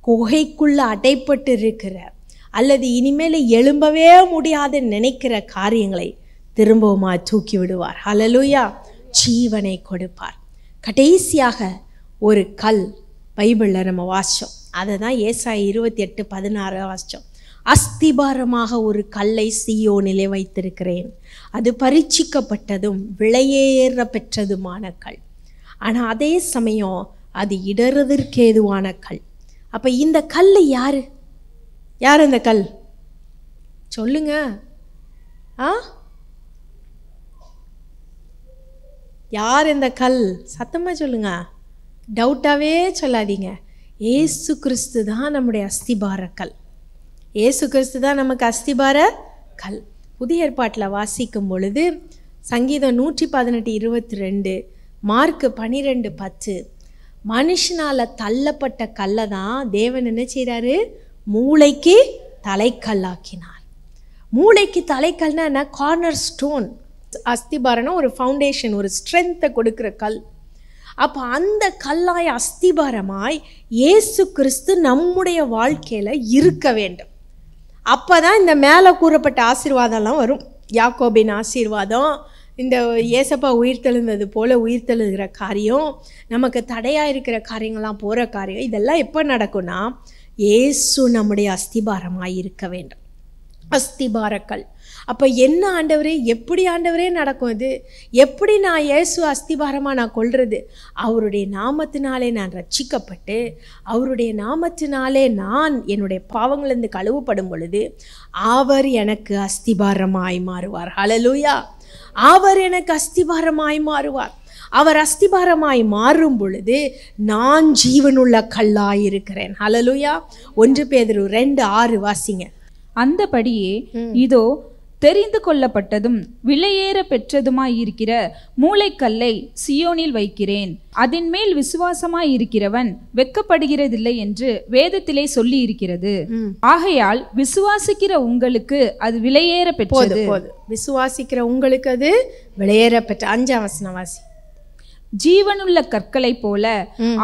குகைக்குள்ள அடைப்பட்டு இருக்கிற, அல்லது இனிமேல் எழும்பவே முடியாது நினைக்கிற காரியங்களை திரும்பவுமா தூக்கி விடுவார். ஹல்லேலூயா. ஜீவனை கொடுப்பார். கடைசியாக ஒரு கல் பைபிளில் நம்ம வாசித்தோம். அதை தான் ஏசாயா 28:16 வாசித்தோம். அஸ்திபாரமாக ஒரு கல்லை சீயோனிலே வைத்திருக்கிறேன், அது பரீட்சிக்கப்பட்டதும் விலையேற பெற்றதுமான கல். ஆனால் அதே சமயம் அது இடறுவதற்கேதுவான கல். அப்போ இந்த கல் யாரு? யார் இந்த கல்? சொல்லுங்க. யார் இந்த கல்? சத்தமாக சொல்லுங்க, டவுட்டாகவே சொல்லாதீங்க. ஏசு கிறிஸ்து தான் நம்முடைய அஸ்திபார கல். ஏசு கிறிஸ்து தான் நமக்கு அஸ்திபார கல். புதிய ஏற்பாட்டில் வாசிக்கும் பொழுது சங்கீதம் 118:22, மார்க்கு 12:10, மனுஷனால் தள்ளப்பட்ட கல்லை தான் தேவன் என்ன செய்கிறாரு? மூளைக்கு தலைக்கல்லாக்கினார். மூளைக்கு தலைக்கல்னா என்ன? Corner stone. அஸ்திபாரம்னா ஒரு ஃபவுண்டேஷன், ஒரு ஸ்ட்ரென்த்தை கொடுக்குற கல். அப்போ அந்த கல்லாய் அஸ்திபாரமாய் இயேசு கிறிஸ்து நம்முடைய வாழ்க்கையில் இருக்க வேண்டும். அப்போ தான் இந்த மேலே கூறப்பட்ட ஆசீர்வாதம்லாம் வரும். யாக்கோபின் ஆசீர்வாதம், இந்த ஏசப்பா உயிர்த்தெழுந்தது போல் உயிர்த்தெழுகிற காரியம், நமக்கு தடையாக இருக்கிற காரியங்கள்லாம் போகிற காரியம், இதெல்லாம் எப்போ நடக்கும்னா இயேசு நம்முடைய அஸ்திபாரமாய் இருக்க வேண்டும். அஸ்திபாரக்கல். அப்போ என்ன ஆண்டவரே, எப்படி ஆண்டவரே நடக்கும் இது? எப்படி நான் இயேசு அஸ்திபாரமாக நான் கொள்வது? அவருடைய நாமத்தினாலே நான் ரட்சிக்கப்பட்டு, அவருடைய நாமத்தினாலே நான் என்னுடைய பாவங்களிலிருந்து கழுவப்படும் பொழுது அவர் எனக்கு அஸ்திபாரமாய் மாறுவார். ஹல்லேலூயா! அவர் எனக்கு அஸ்திபாரமாய் மாறுவார். அவர் அஸ்திபாரமாய் மாறும் பொழுது நான் ஜீவனுள்ள கல்லாய் இருக்கிறேன். ஹல்லேலூயா! 1 பேதுரு 2:6 வாசிங்க. அந்தபடியே இதோ தெரிந்து கொள்ளப்பட்டதும் விலையேற பெற்றதுமாய் இருக்கிற மூளைக்கல்லை சியோனில் வைக்கிறேன், அதன் மேல் விசுவாசமாய் இருக்கிறவன் வெட்கப்படுகிறதில்லை என்று வேதத்திலே சொல்லி இருக்கிறது. ஆகையால் விசுவாசிக்கிற உங்களுக்கு அது விலையேற பெற்றது. விசுவாசிக்கிற உங்களுக்கு அது விலையேற பெற்ற. 5ஆம் வசனம் வாசி. ஜீவனுள்ள கற்களை போல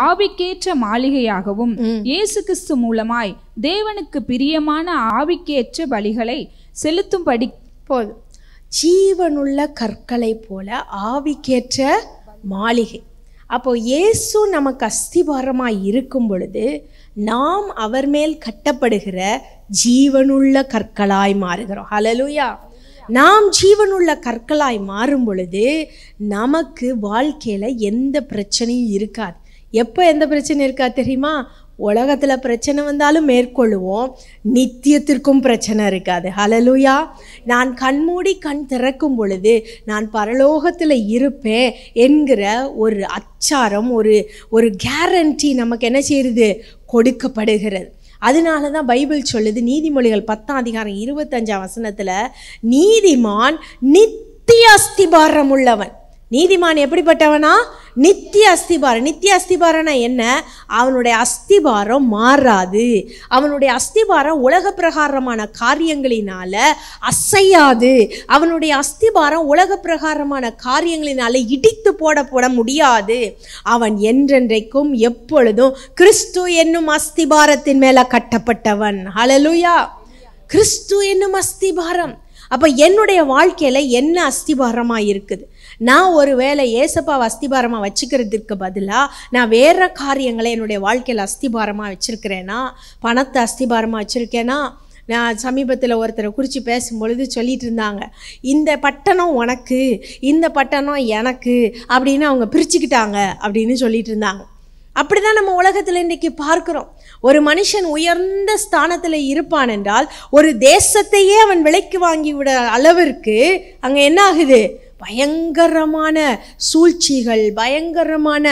ஆவிக்கேற்ற மாளிகையாகவும் இயேசு கிறிஸ்து மூலமாய் தேவனுக்கு பிரியமான ஆவிக்கேற்ற பலிகளை செலுத்தும்படி. போதும். ஜீவனுள்ள கற்களை போல ஆவிக்கேற்ற மாளிகை. அப்போ இயேசு நமக்கு அஸ்திபாரமாய் இருக்கும் பொழுது நாம் அவர் மேல் கட்டப்படுகிற ஜீவனுள்ள கற்களாய் மாறுகிறோம். ஹல்லேலூயா! நாம் ஜீவனுள்ள கற்களாய் மாறும் பொழுது நமக்கு வாழ்க்கையில் எந்த பிரச்சனையும் இருக்காது. எப்போ எந்த பிரச்சனை இருக்காது தெரியுமா? உலகத்தில் பிரச்சனை வந்தாலும் மேற்கொள்ளுவோம், நித்தியத்திற்கும் பிரச்சனை இருக்காது. ஹல்லேலூயா! நான் கண்மூடி கண் திறக்கும் பொழுது நான் பரலோகத்தில் இருப்பேன் என்கிற ஒரு அச்சாரம், ஒரு கேரண்டி நமக்கு என்ன செய்யுது? கொடுக்கப்படுகிறது. அதனால தான் பைபிள் சொல்லுது, நீதிமொழிகள் 10:25 நீதிமான் நித்திய அஸ்திபாரம் உள்ளவன். நீதிமான் எப்படிப்பட்டவனா? நித்திய அஸ்திபாரம். நித்திய அஸ்திபாரம்னா என்ன? அவனுடைய அஸ்திபாரம் மாறாது. அவனுடைய அஸ்திபாரம் உலக பிரகாரமான காரியங்களினால அசையாது. அவனுடைய அஸ்திபாரம் உலக பிரகாரமான காரியங்களினால இடித்து போட முடியாது. அவன் என்றென்றைக்கும் எப்பொழுதும் கிறிஸ்து என்னும் அஸ்திபாரத்தின் மேல கட்டப்பட்டவன். ஹல்லேலூயா! கிறிஸ்து என்னும் அஸ்திபாரம். அப்போ என்னுடைய வாழ்க்கையில் என்ன அஸ்திபாரமாக இருக்குது? நான் ஒரு வேளை ஏசப்பாவை அஸ்திபாரமாக வச்சுக்கிறதுக்கு பதிலாக நான் வேறு காரியங்களை என்னுடைய வாழ்க்கையில் அஸ்திபாரமாக வச்சுருக்கிறேன்னா, பணத்தை அஸ்திபாரமாக வச்சுருக்கேன்னா. நான் சமீபத்தில் ஒருத்தரை குறித்து பேசும்பொழுது சொல்லிகிட்டு இருந்தாங்க, இந்த பட்டணம் உனக்கு, இந்த பட்டணம் எனக்கு அப்படின்னு அவங்க பிரிச்சுக்கிட்டாங்க அப்படின்னு சொல்லிட்டு இருந்தாங்க. அப்படி தான் நம்ம உலகத்தில் இன்றைக்கி பார்க்குறோம். ஒரு மனுஷன் உயர்ந்த ஸ்தானத்தில் இருப்பான் என்றால் ஒரு தேசத்தையே அவன் விலைக்கு வாங்கி விட அளவிற்கு அங்கே என்ன ஆகுது? பயங்கரமான சூழ்ச்சிகள், பயங்கரமான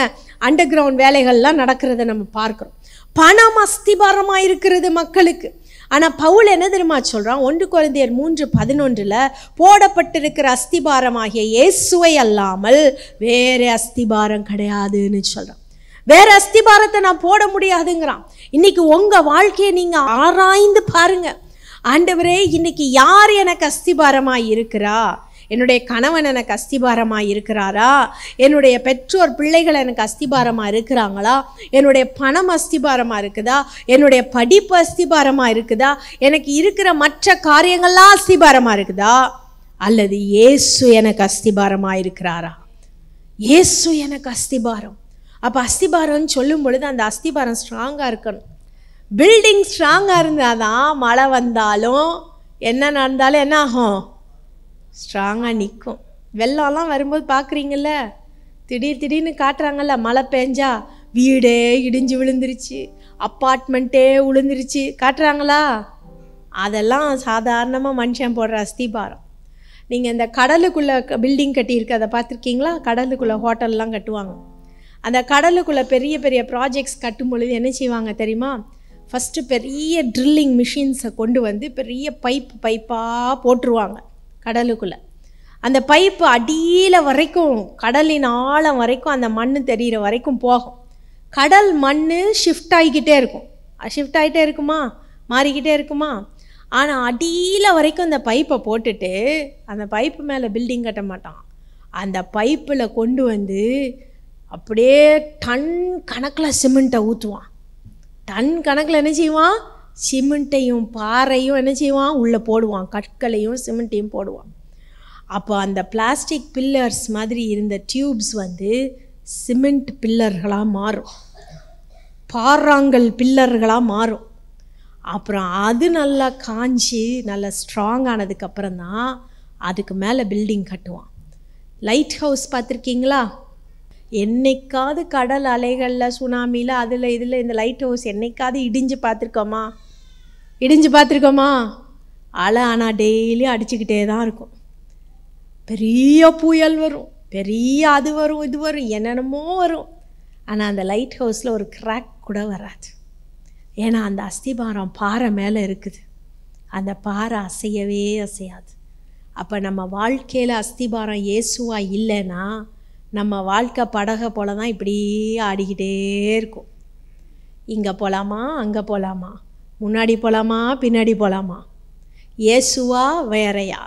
அண்டர் கிரவுண்ட் வேலைகள்லாம் நடக்கிறத நம்ம பார்க்குறோம். பணம் அஸ்திபாரமாக இருக்கிறது மக்களுக்கு. ஆனால் பவுல் என்ன தெரியுமா சொல்கிறான்? 1 கொரிந்தியர் 3:11 போடப்பட்டிருக்கிற அஸ்திபாரமாகிய இயேசுவை அல்லாமல் வேறு அஸ்திபாரம் கிடையாதுன்னு சொல்கிறான். வேற அஸ்திபாரத்தை நான் போட முடியாதுங்கிறான். இன்னைக்கு உங்க வாழ்க்கையை நீங்க ஆராய்ந்து பாருங்க. ஆண்டவரே, இன்னைக்கு யார் எனக்கு அஸ்திபாரமாய் இருக்கிறா? என்னுடைய கணவன் எனக்கு அஸ்திபாரமாக இருக்கிறாரா? என்னுடைய பெற்றோர் பிள்ளைகள் எனக்கு அஸ்திபாரமாக இருக்கிறாங்களா? என்னுடைய பணம் அஸ்திபாரமாக இருக்குதா? என்னுடைய படிப்பு அஸ்திபாரமாக இருக்குதா? எனக்கு இருக்கிற மற்ற காரியங்கள்லாம் அஸ்திபாரமாக இருக்குதா? அல்லது இயேசு எனக்கு அஸ்திபாரமாக இருக்கிறாரா? இயேசு எனக்கு அஸ்திபாரம். அப்போ அஸ்திபாரம்னு சொல்லும் பொழுது அந்த அஸ்திபாரம் ஸ்ட்ராங்காக இருக்கணும். பில்டிங் ஸ்ட்ராங்காக இருந்தால் தான் மழை வந்தாலும் என்ன நடந்தாலும் என்ன ஆகும், ஸ்ட்ராங்காக நிற்கும். வெள்ளம்லாம் வரும்போது பார்க்குறீங்கள, திடீர்னு காட்டுறாங்கல்ல, மழை பெஞ்சா வீடே இடிஞ்சு விழுந்துருச்சு, அப்பார்ட்மெண்ட்டே விழுந்துருச்சு காட்டுறாங்களா? அதெல்லாம் சாதாரணமாக மனுஷன் போடுற அஸ்திபாரம். நீங்கள் இந்த கடலுக்குள்ளே பில்டிங் கட்டியிருக்கு, அதை பார்த்துருக்கீங்களா? கடலுக்குள்ளே ஹோட்டல்லாம் கட்டுவாங்க. அந்த கடலுக்குள்ளே பெரிய பெரிய ப்ராஜெக்ட்ஸ் கட்டும் பொழுது என்ன செய்வாங்க தெரியுமா? ஃபஸ்ட்டு பெரிய ட்ரில்லிங் மிஷின்ஸை கொண்டு வந்து பெரிய பைப்பாக போட்டுருவாங்க கடலுக்குள்ளே. அந்த பைப்பு அடியில் வரைக்கும், கடலின் ஆழம் வரைக்கும், அந்த மண் தெரிகிற வரைக்கும் போகும். கடல் மண் ஷிஃப்ட் ஆகிக்கிட்டே இருக்கும். ஷிஃப்ட் ஆகிட்டே இருக்குமா, மாறிக்கிட்டே இருக்குமா? ஆனால் அடியில் வரைக்கும் அந்த பைப்பை போட்டுட்டு அந்த பைப்பு மேலே பில்டிங் கட்ட மாட்டான். அந்த பைப்பில் கொண்டு வந்து அப்படியே டன் கணக்கில் சிமெண்ட்டை ஊற்றுவான். டன் கணக்கில் என்ன செய்வான்? சிமெண்ட்டையும் பாறையும் என்ன செய்வான்? உள்ளே போடுவான், கற்களையும் சிமெண்ட்டையும் போடுவான். அப்போ அந்த பிளாஸ்டிக் பில்லர்ஸ் மாதிரி இருந்த டியூப்ஸ் வந்து சிமெண்ட் பில்லர்களாக மாறும், பாறாங்கல் பில்லர்களாக மாறும். அப்புறம் அது நல்லா காஞ்சி நல்லா ஸ்ட்ராங் ஆனதுக்கப்புறம் தான் அதுக்கு மேலே பில்டிங் கட்டுவான். லைட் ஹவுஸ் பார்த்துருக்கீங்களா? என்னைக்காவது கடல் அலைகளில், சுனாமியில், அதில் இதில் இந்த லைட் ஹவுஸ் என்னைக்காவது இடிஞ்சு பார்த்துருக்கோமா? அலை ஆனால் டெய்லி அடிச்சுக்கிட்டே தான் இருக்கும். பெரிய புயல் வரும், பெரிய அது வரும், இது வரும், என்னென்னமோ வரும். ஆனால் அந்த லைட் ஹவுஸில் ஒரு கிராக் கூட வராது. ஏன்னா அந்த அஸ்திபாரம் பாறை மேலே இருக்குது. அந்த பாறை அசையவே அசையாது. அப்போ நம்ம வாழ்க்கையில் அஸ்திபாரம் இயேசுவா இல்லைன்னா நம்ம வாழ்க்கை படகை போல தான் இப்படியே ஆடிக்கிட்டே இருக்கும். இங்கே போகலாமா, அங்கே போகலாமா, முன்னாடி போகலாமா, பின்னாடி போகலாமா, இயேசுவா வேறையா,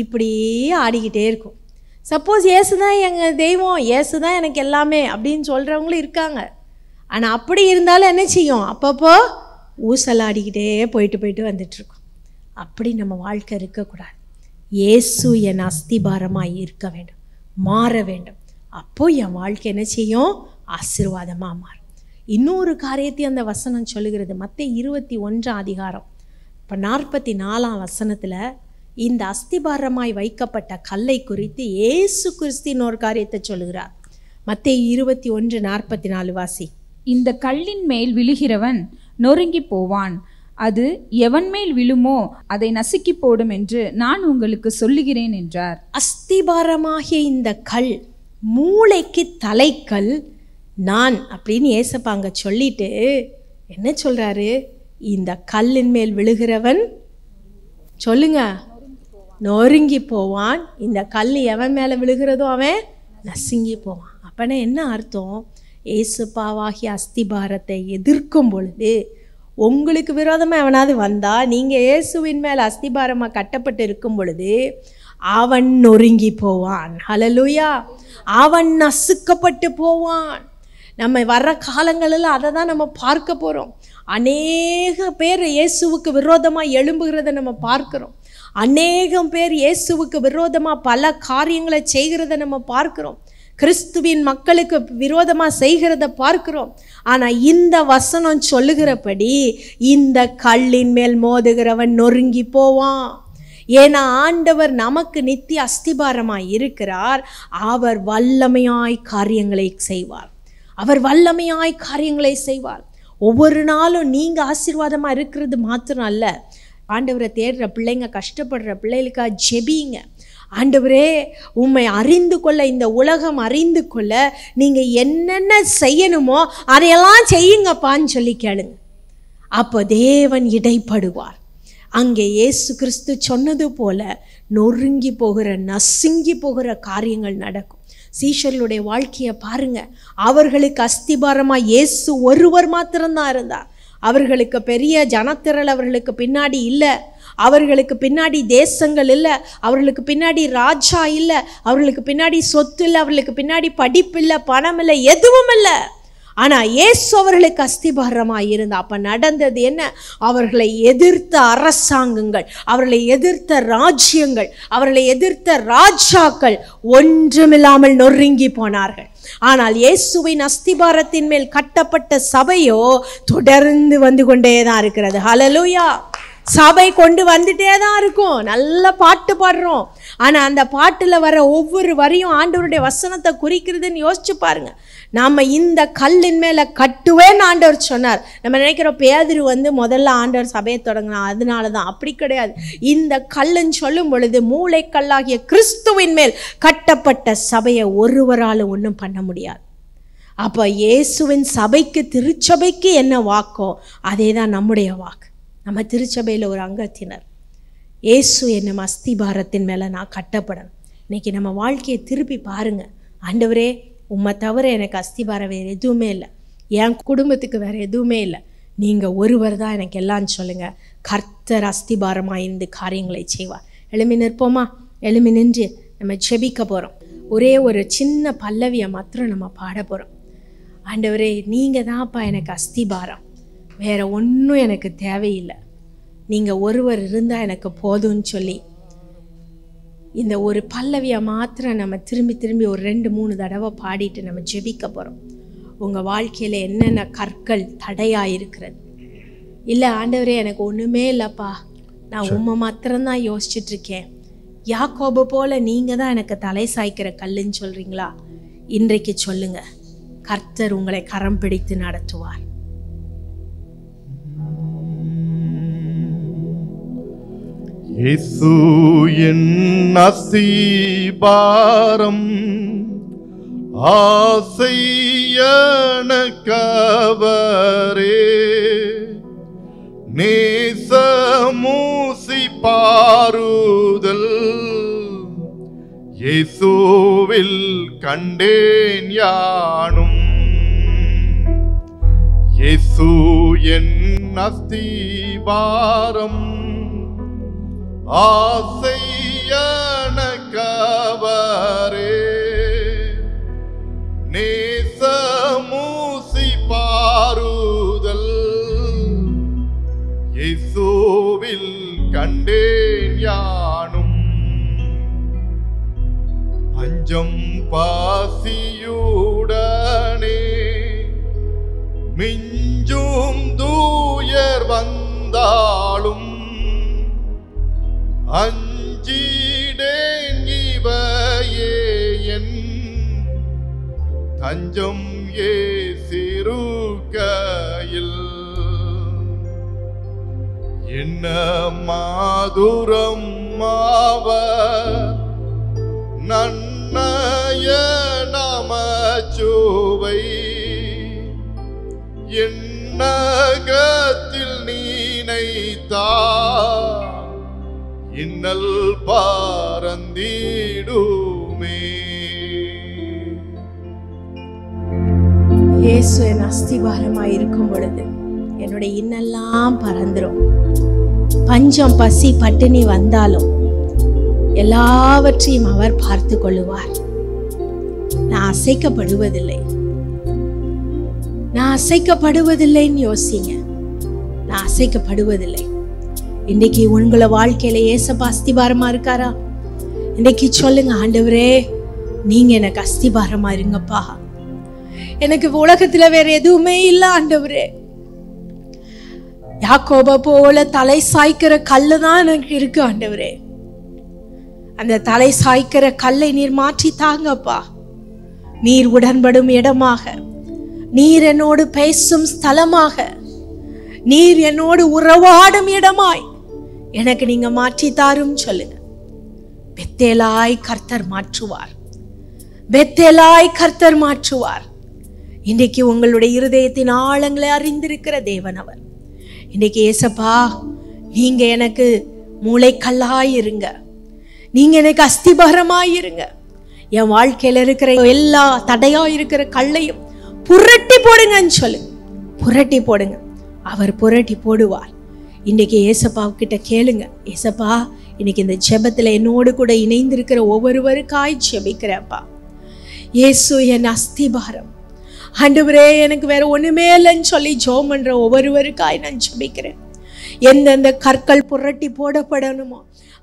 இப்படியே ஆடிக்கிட்டே இருக்கும். சப்போஸ் இயேசு தான் எங்கள் தெய்வம், இயேசு தான் எனக்கு எல்லாமே அப்படின்னு சொல்கிறவங்களும் இருக்காங்க. ஆனால் அப்படி இருந்தாலும் என்ன செய்யும்? அப்பப்போ ஊசலாடிக்கிட்டே போயிட்டு வந்துட்டுருக்கோம். அப்படி நம்ம வாழ்க்கை இருக்கக்கூடாது. இயேசு என் அஸ்திபாரமாக இருக்க வேண்டும், மாற வேண்டும். அப்போது என் வாழ்க்கை என்ன செய்யும்? ஆசீர்வாதமாக மாறும். இன்னொரு காரியத்தையும் அந்த வசனம் சொல்லுகிறது. மத்தேயு 21 அதிகாரம் இப்போ 44 வசனத்தில் இந்த அஸ்திபாரமாய் வைக்கப்பட்ட கல்லை குறித்து இயேசு கிறிஸ்து ஒரு காரியத்தை சொல்லுகிறார். மத்தேயு 21:44 வாசி. இந்த கல்லின் மேல் விழுகிறவன் நொறுங்கி போவான், அது எவன் மேல் விழுமோ அதை நசுக்கி போடும் என்று நான் உங்களுக்கு சொல்லுகிறேன் என்றார். அஸ்திபாரமாகிய இந்த கல், மூளைக்கு தலைக்கல் நான் அப்படின்னு ஏசப்பாங்க சொல்லிட்டு என்ன சொல்றாரு? இந்த கல்லின் மேல் விழுகிறவன் சொல்லுங்க, நொறுங்கி போவான். இந்த கல் எவன் மேலே விழுகிறதோ அவன் நசுங்கி போவான். அப்பனா என்ன அர்த்தம்? ஏசுப்பாவாகிய அஸ்திபாரத்தை எதிர்க்கும் பொழுது உங்களுக்கு விரோதமாக எவனாவது வந்தால், நீங்கள் இயேசுவின் மேல் அஸ்திபாரமாக கட்டப்பட்டு இருக்கும் பொழுது அவன் நொறுங்கி போவான். ஹல்லேலூயா! அவன் நசுக்கப்பட்டு போவான். நம்ம வர்ற காலங்களில் அதை தான் நம்ம பார்க்க போகிறோம். அநேக பேர் இயேசுவுக்கு விரோதமாக எழும்புகிறத நம்ம பார்க்குறோம். அநேகம் பேர் இயேசுவுக்கு விரோதமாக பல காரியங்களை செய்கிறத நம்ம பார்க்குறோம். கிறிஸ்துவின் மக்களுக்கு விரோதமாக செய்கிறத பார்க்கிறோம். ஆனால் இந்த வசனம் சொல்லுகிறபடி இந்த கல்லின் மேல் மோதுகிறவன் நொறுங்கி போவான். ஏன்னா ஆண்டவர் நமக்கு நித்திய அஸ்திபாரமாய் இருக்கிறார். அவர் வல்லமையாய் காரியங்களை செய்வார். ஒவ்வொரு நாளும் நீங்கள் ஆசீர்வாதமாக இருக்கிறது மாத்திரம் அல்ல, ஆண்டவரை தேடுற பிள்ளைங்க, கஷ்டப்படுற பிள்ளைகளுக்காக ஜெபிங்க. ஆண்டவரே, உம்மை அறிந்து கொள்ள, இந்த உலகம் அறிந்து கொள்ள நீங்கள் என்னென்ன செய்யணுமோ அதையெல்லாம் செய்யுங்கப்பான்னு சொல்லி கேளுங்க. அப்போ தேவன் இடைப்படுவார். அங்கே இயேசு கிறிஸ்து சொன்னது போல நொறுங்கி போகிற, நசுங்கி போகிற காரியங்கள் நடக்கும். சீஷர்களுடைய வாழ்க்கையை பாருங்க. அவர்களுக்கு அஸ்திபாரமாக இயேசு ஒருவர் மாத்திரம்தான் இருந்தார். அவர்களுக்கு பெரிய ஜனத்திரள் அவர்களுக்கு பின்னாடி இல்லை, அவர்களுக்கு பின்னாடி தேசங்கள் இல்லை, அவர்களுக்கு பின்னாடி ராஜா இல்லை, அவர்களுக்கு பின்னாடி சொத்து இல்லை, அவர்களுக்கு பின்னாடி படிப்பு இல்லை, பணம் இல்லை, எதுவும் இல்லை. ஆனால் இயேசு அவர்களுக்கு அஸ்திபாரமாக இருந்தா. அப்போ நடந்தது என்ன? அவர்களை எதிர்த்த அரசாங்கங்கள், அவர்களை எதிர்த்த ராஜ்யங்கள், அவர்களை எதிர்த்த ராஜாக்கள் ஒன்றுமில்லாமல் நொறுங்கி போனார்கள். ஆனால் இயேசுவின் அஸ்திபாரத்தின் மேல் கட்டப்பட்ட சபையோ தொடர்ந்து வந்து கொண்டே தான் இருக்கிறது. ஹல்லேலூயா! சபை கொண்டு வந்துட்டே தான் இருக்கும். நல்ல பாட்டு பாடுறோம், ஆனால் அந்த பாட்டில் வர ஒவ்வொரு வரியும் ஆண்டவருடைய வசனத்தை குறிக்கிறதுன்னு யோசிச்சு பாருங்க. நாம் இந்த கல்லின் மேலே கட்டுவேன்னு ஆண்டவர் சொன்னார். நம்ம நினைக்கிறோம் பேதுரு முதல்ல ஆண்டவர் சபையை தொடங்கினா அதனால தான். அப்படி கிடையாது. இந்த கல்லுன்னு சொல்லும் பொழுது மூளைக்கல்லாகிய கிறிஸ்துவின் மேல் கட்டப்பட்ட சபையை ஒருவரால் ஒன்றும் பண்ண முடியாது. அப்போ இயேசுவின் சபைக்கு, திருச்சபைக்கு என்ன வாக்கோ அதே தான் நம்முடைய வாக்கு. நம்ம திருச்சபையில் ஒரு அங்கத்தினர். இயேசு என்னும் அஸ்திபாரத்தின் மேலே நான் கட்டப்படணும். இன்னைக்கு நம்ம வாழ்க்கையை திருப்பி பாருங்க. ஆண்டவரே, உம்மை தவிர எனக்கு அஸ்திபாரம் வேறு எதுவுமே இல்லை, என் குடும்பத்துக்கு வேறு எதுவுமே இல்லை, நீங்கள் ஒருவர் தான் எனக்கு எல்லாம் சொல்லுங்கள். கர்த்தர் அஸ்திபாரமாக இருந்து காரியங்களை செய்வார். எழுமி நிற்போமா? எழுமி நின்று நம்ம ஜெபிக்க போகிறோம். ஒரே ஒரு சின்ன பல்லவியை மாத்திரம் நம்ம பாட போகிறோம். ஆண்டவரே, நீங்கள் தான்ப்பா எனக்கு அஸ்திபாரம், வேறு ஒன்றும் எனக்கு தேவையில்லை, நீங்கள் ஒருவர் இருந்தால் எனக்கு போதும்னு சொல்லி இந்த ஒரு பல்லவியை மாத்திரம் நம்ம திரும்பி திரும்பி ஒரு 2-3 தடவை பாடிட்டு நம்ம ஜெபிக்க போகிறோம். உங்கள் வாழ்க்கையில் என்னென்ன கற்கள் தடையாக இருக்கிறது? இல்லை ஆண்டவரே, எனக்கு ஒன்றுமே இல்லைப்பா, நான் உம்மை மாத்திரம்தான் யோசிச்சுட்ருக்கேன், யாக்கோபு போல் நீங்கள் தான் எனக்கு தலை சாய்க்கிற கல்லுன்னு சொல்கிறீங்களா? இன்றைக்கு சொல்லுங்கள், கர்த்தர் உங்களை கரம் பிடித்து நடத்துவார். இயேசு என் அஸ்திபாரம், ஆசை எனக்கவரே, நேசமூசி பாருதல் இயேசுவில் கண்டேன் யானும். இயேசு என் அஸ்திபாரம், ஆசை எனக்கவரே, நேசமூசி பாருதல் இயேசுவில் கண்டேன் யானும். பஞ்சம் பாசியுடனே மிஞ்சும் தூயர் வந்தாலும் அஞ்சிடேன், இவையே என் தஞ்சம் ஏசிருக்கையில். என்ன மாதுரம் அவர் நன்னய நமச்சுவை, என்னகத்தில் நீனைத்தா இன்னல் பாரந்திடுமே. இயேசு என் அஸ்திபாரமாக இருக்கும் பொழுது என்னுடைய இன்னெல்லாம் பறந்துடும். பஞ்சம், பசி, பட்டினி வந்தாலும் எல்லாவற்றையும் அவர் பார்த்து கொள்ளுவார். நான் அசைக்கப்படுவதில்லை, நான் அசைக்கப்படுவதில்லைன்னு யோசிங்க. நான் அசைக்கப்படுவதில்லை. இன்னைக்கு உங்களை வாழ்க்கையில ஏசப்பா அஸ்திபாரமா இருக்காரா? இன்னைக்கு சொல்லுங்க, ஆண்டவரே, நீங்க எனக்கு அஸ்திபாரமா இருங்கப்பா, எனக்கு உலகத்துல வேற எதுவுமே இல்லை ஆண்டவரே. யாக்கோபை போல தலை சாய்க்கிற கல்லு தான் எனக்கு இருக்கு ஆண்டவரே. அந்த தலை சாய்க்கிற கல்லை நீர் மாற்றி தாங்கப்பா. நீர் உடன்படும் இடமாக, நீர் என்னோடு பேசும் ஸ்தலமாக, நீர் என்னோடு உறவாடும் இடமாய் எனக்கு நீங்க மாற்றி தாரும் சொல்லுங்க. பெத்தேலாய் கர்த்தர் மாற்றுவார், பெத்தேலாய் கர்த்தர் மாற்றுவார். இன்றைக்கு உங்களுடைய இருதயத்தின் ஆழங்களை அறிந்திருக்கிற தேவன் அவர். இன்னைக்கு ஏசப்பா, நீங்க எனக்கு மூளைக்கல்லாயிருங்க, நீங்க எனக்கு அஸ்திபாரமாயிருங்க. என் வாழ்க்கையில இருக்கிற எல்லா தடையா இருக்கிற கல்லையும் புரட்டி போடுங்கன்னு சொல்லு. புரட்டி போடுங்க, அவர் புரட்டி போடுவார். இன்னைக்கு ஏசப்பாவுக்கிட்ட கேளுங்க, ஏசப்பா, இன்னைக்கு இந்த ஜெபத்துல என்னோடு கூட இணைந்திருக்கிற ஒவ்வொருவருக்காய் ஜெபிக்கிறப்பா. இயேசு என் அஸ்திபாரம், ஆண்டவரே எனக்கு வேற ஒண்ணுமே இல்லைன்னு சொல்லி ஜெபம் பண்ற ஒவ்வொருவருக்காய் நான் ஜெபிக்கிறேன். எந்தெந்த கற்கள் புரட்டி போடப்படணுமோ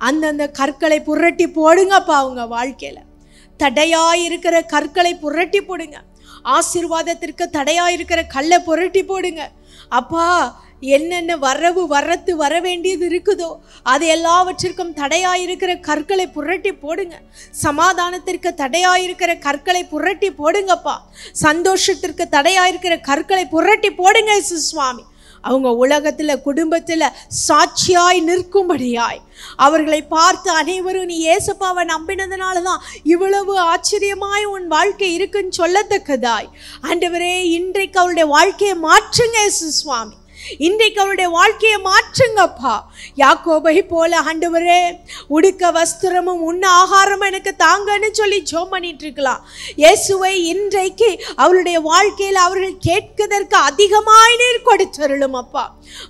அந்தந்த கற்களை புரட்டி போடுங்கப்பா. அவங்க வாழ்க்கையில தடையாயிருக்கிற கற்களை புரட்டி போடுங்க. ஆசீர்வாதத்திற்கு தடையாயிருக்கிற கல்லை புரட்டி போடுங்க அப்பா. என்னென்ன வரத்து வர வேண்டியது இருக்குதோ அது எல்லாவற்றிற்கும் தடையாயிருக்கிற கற்களை புரட்டி போடுங்க. சமாதானத்திற்கு தடையாயிருக்கிற கற்களை புரட்டி போடுங்கப்பா. சந்தோஷத்திற்கு தடையாயிருக்கிற கற்களை புரட்டி போடுங்க இயேசு சுவாமி. அவங்க உலகத்துல குடும்பத்துல சாட்சியாய் நிற்கும்படியாய் அவர்களை பார்த்து அனைவரும் நீ ஏசப்பாவை நம்பினதுனாலதான் இவ்வளவு ஆச்சரியமாய் உன் வாழ்க்கை இருக்குன்னு சொல்லத்தக்கதாய் ஆண்டவரே இன்றைக்கு அவருடைய வாழ்க்கையை மாற்றுங்க இயேசு சுவாமி. இன்றைக்கு அவருடைய வாழ்க்கையை மாற்றுங்கப்பா. யாக்கோபை போல ஆண்டவரே உடுக்க வஸ்திரமும் உண்ண ஆகாரமும் எனக்கு தாங்கன்னு சொல்லி ஜெபம் பண்ணிட்டு இருக்கலாம். இயேசுவை இன்றைக்கு அவருடைய வாழ்க்கையில் அவர்கள் கேட்கதற்கு அதிகமாய் நீர் கொடுத்தருளும் அப்பா.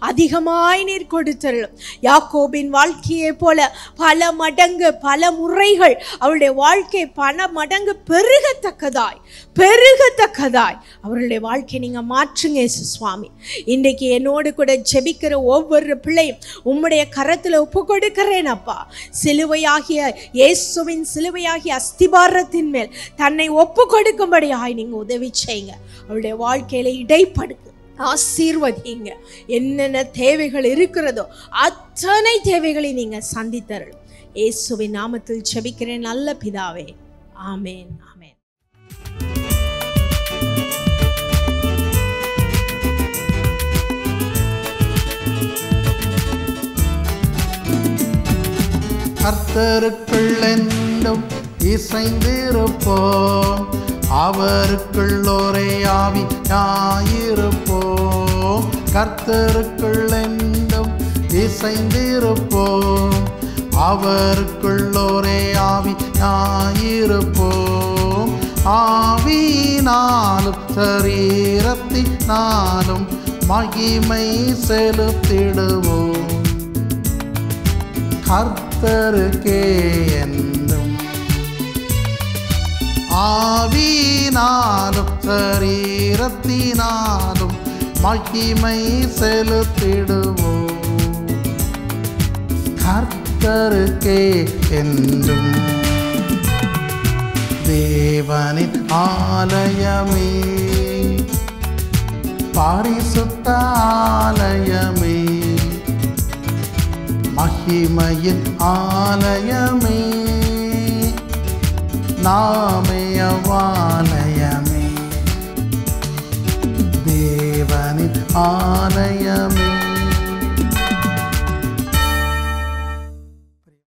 அதிகமாய் நீர் கொடுத்தருளும். யாக்கோபின் வாழ்க்கையை போல பல மடங்கு பல முறைகள் அவருடைய வாழ்க்கை பல மடங்கு பெருகத்தக்கதாய் அவருடைய வாழ்க்கையை நீங்க மாற்றுங்க இயேசு சுவாமி. இன்றைக்கு என்னோடு கூட ஜெபிக்கிற ஒவ்வொரு பிள்ளையும் உம்முடைய கரத்தில் ஒப்பு கொடுக்கிறேன் அப்பா. சிலுவையாகிய இயேசுவின் சிலுவையாகிய அஸ்திபாரத்தின் மேல் தன்னை ஒப்பு கொடுக்கும்படியாய் நீங்க உதவி செய்யுங்க. அவருடைய வாழ்க்கையில இடைப்படுங்க, ஆசீர்வதிங்க. என்னென்ன தேவைகள் இருக்கிறதோ அத்தனை தேவைகளை நீங்க சந்தித்தரணும். இயேசுவின் நாமத்தில் ஜெபிக்கிறேன் நல்ல பிதாவே, ஆமேன் ஆமேன். கர்த்தருக்குள் என்றும் இசைந்திருப்போம், அவருக்குள் ஒரே ஆவியாயிருப்போம். கர்த்தருக்குள் என்றும் இசைந்திருப்போம், அவருக்குள் ஒரே ஆவியாயிருப்போம். ஆவியினாலும் சரீரத்தினாலும் மகிமை செலுத்திடுவோம். கர்த்தருக்கே என்றும் ஆவியினாலும் சரீரத்தினாலும் மகிமை செலுத்திடுவோம். கர்த்தருக்கே என்றும். தேவனின் ஆலயமே, பரிசுத்த ஆலயமே, மகிமையின் ஆலயமே, நாமயவாலயமே. தேவனின் ஆலயமே,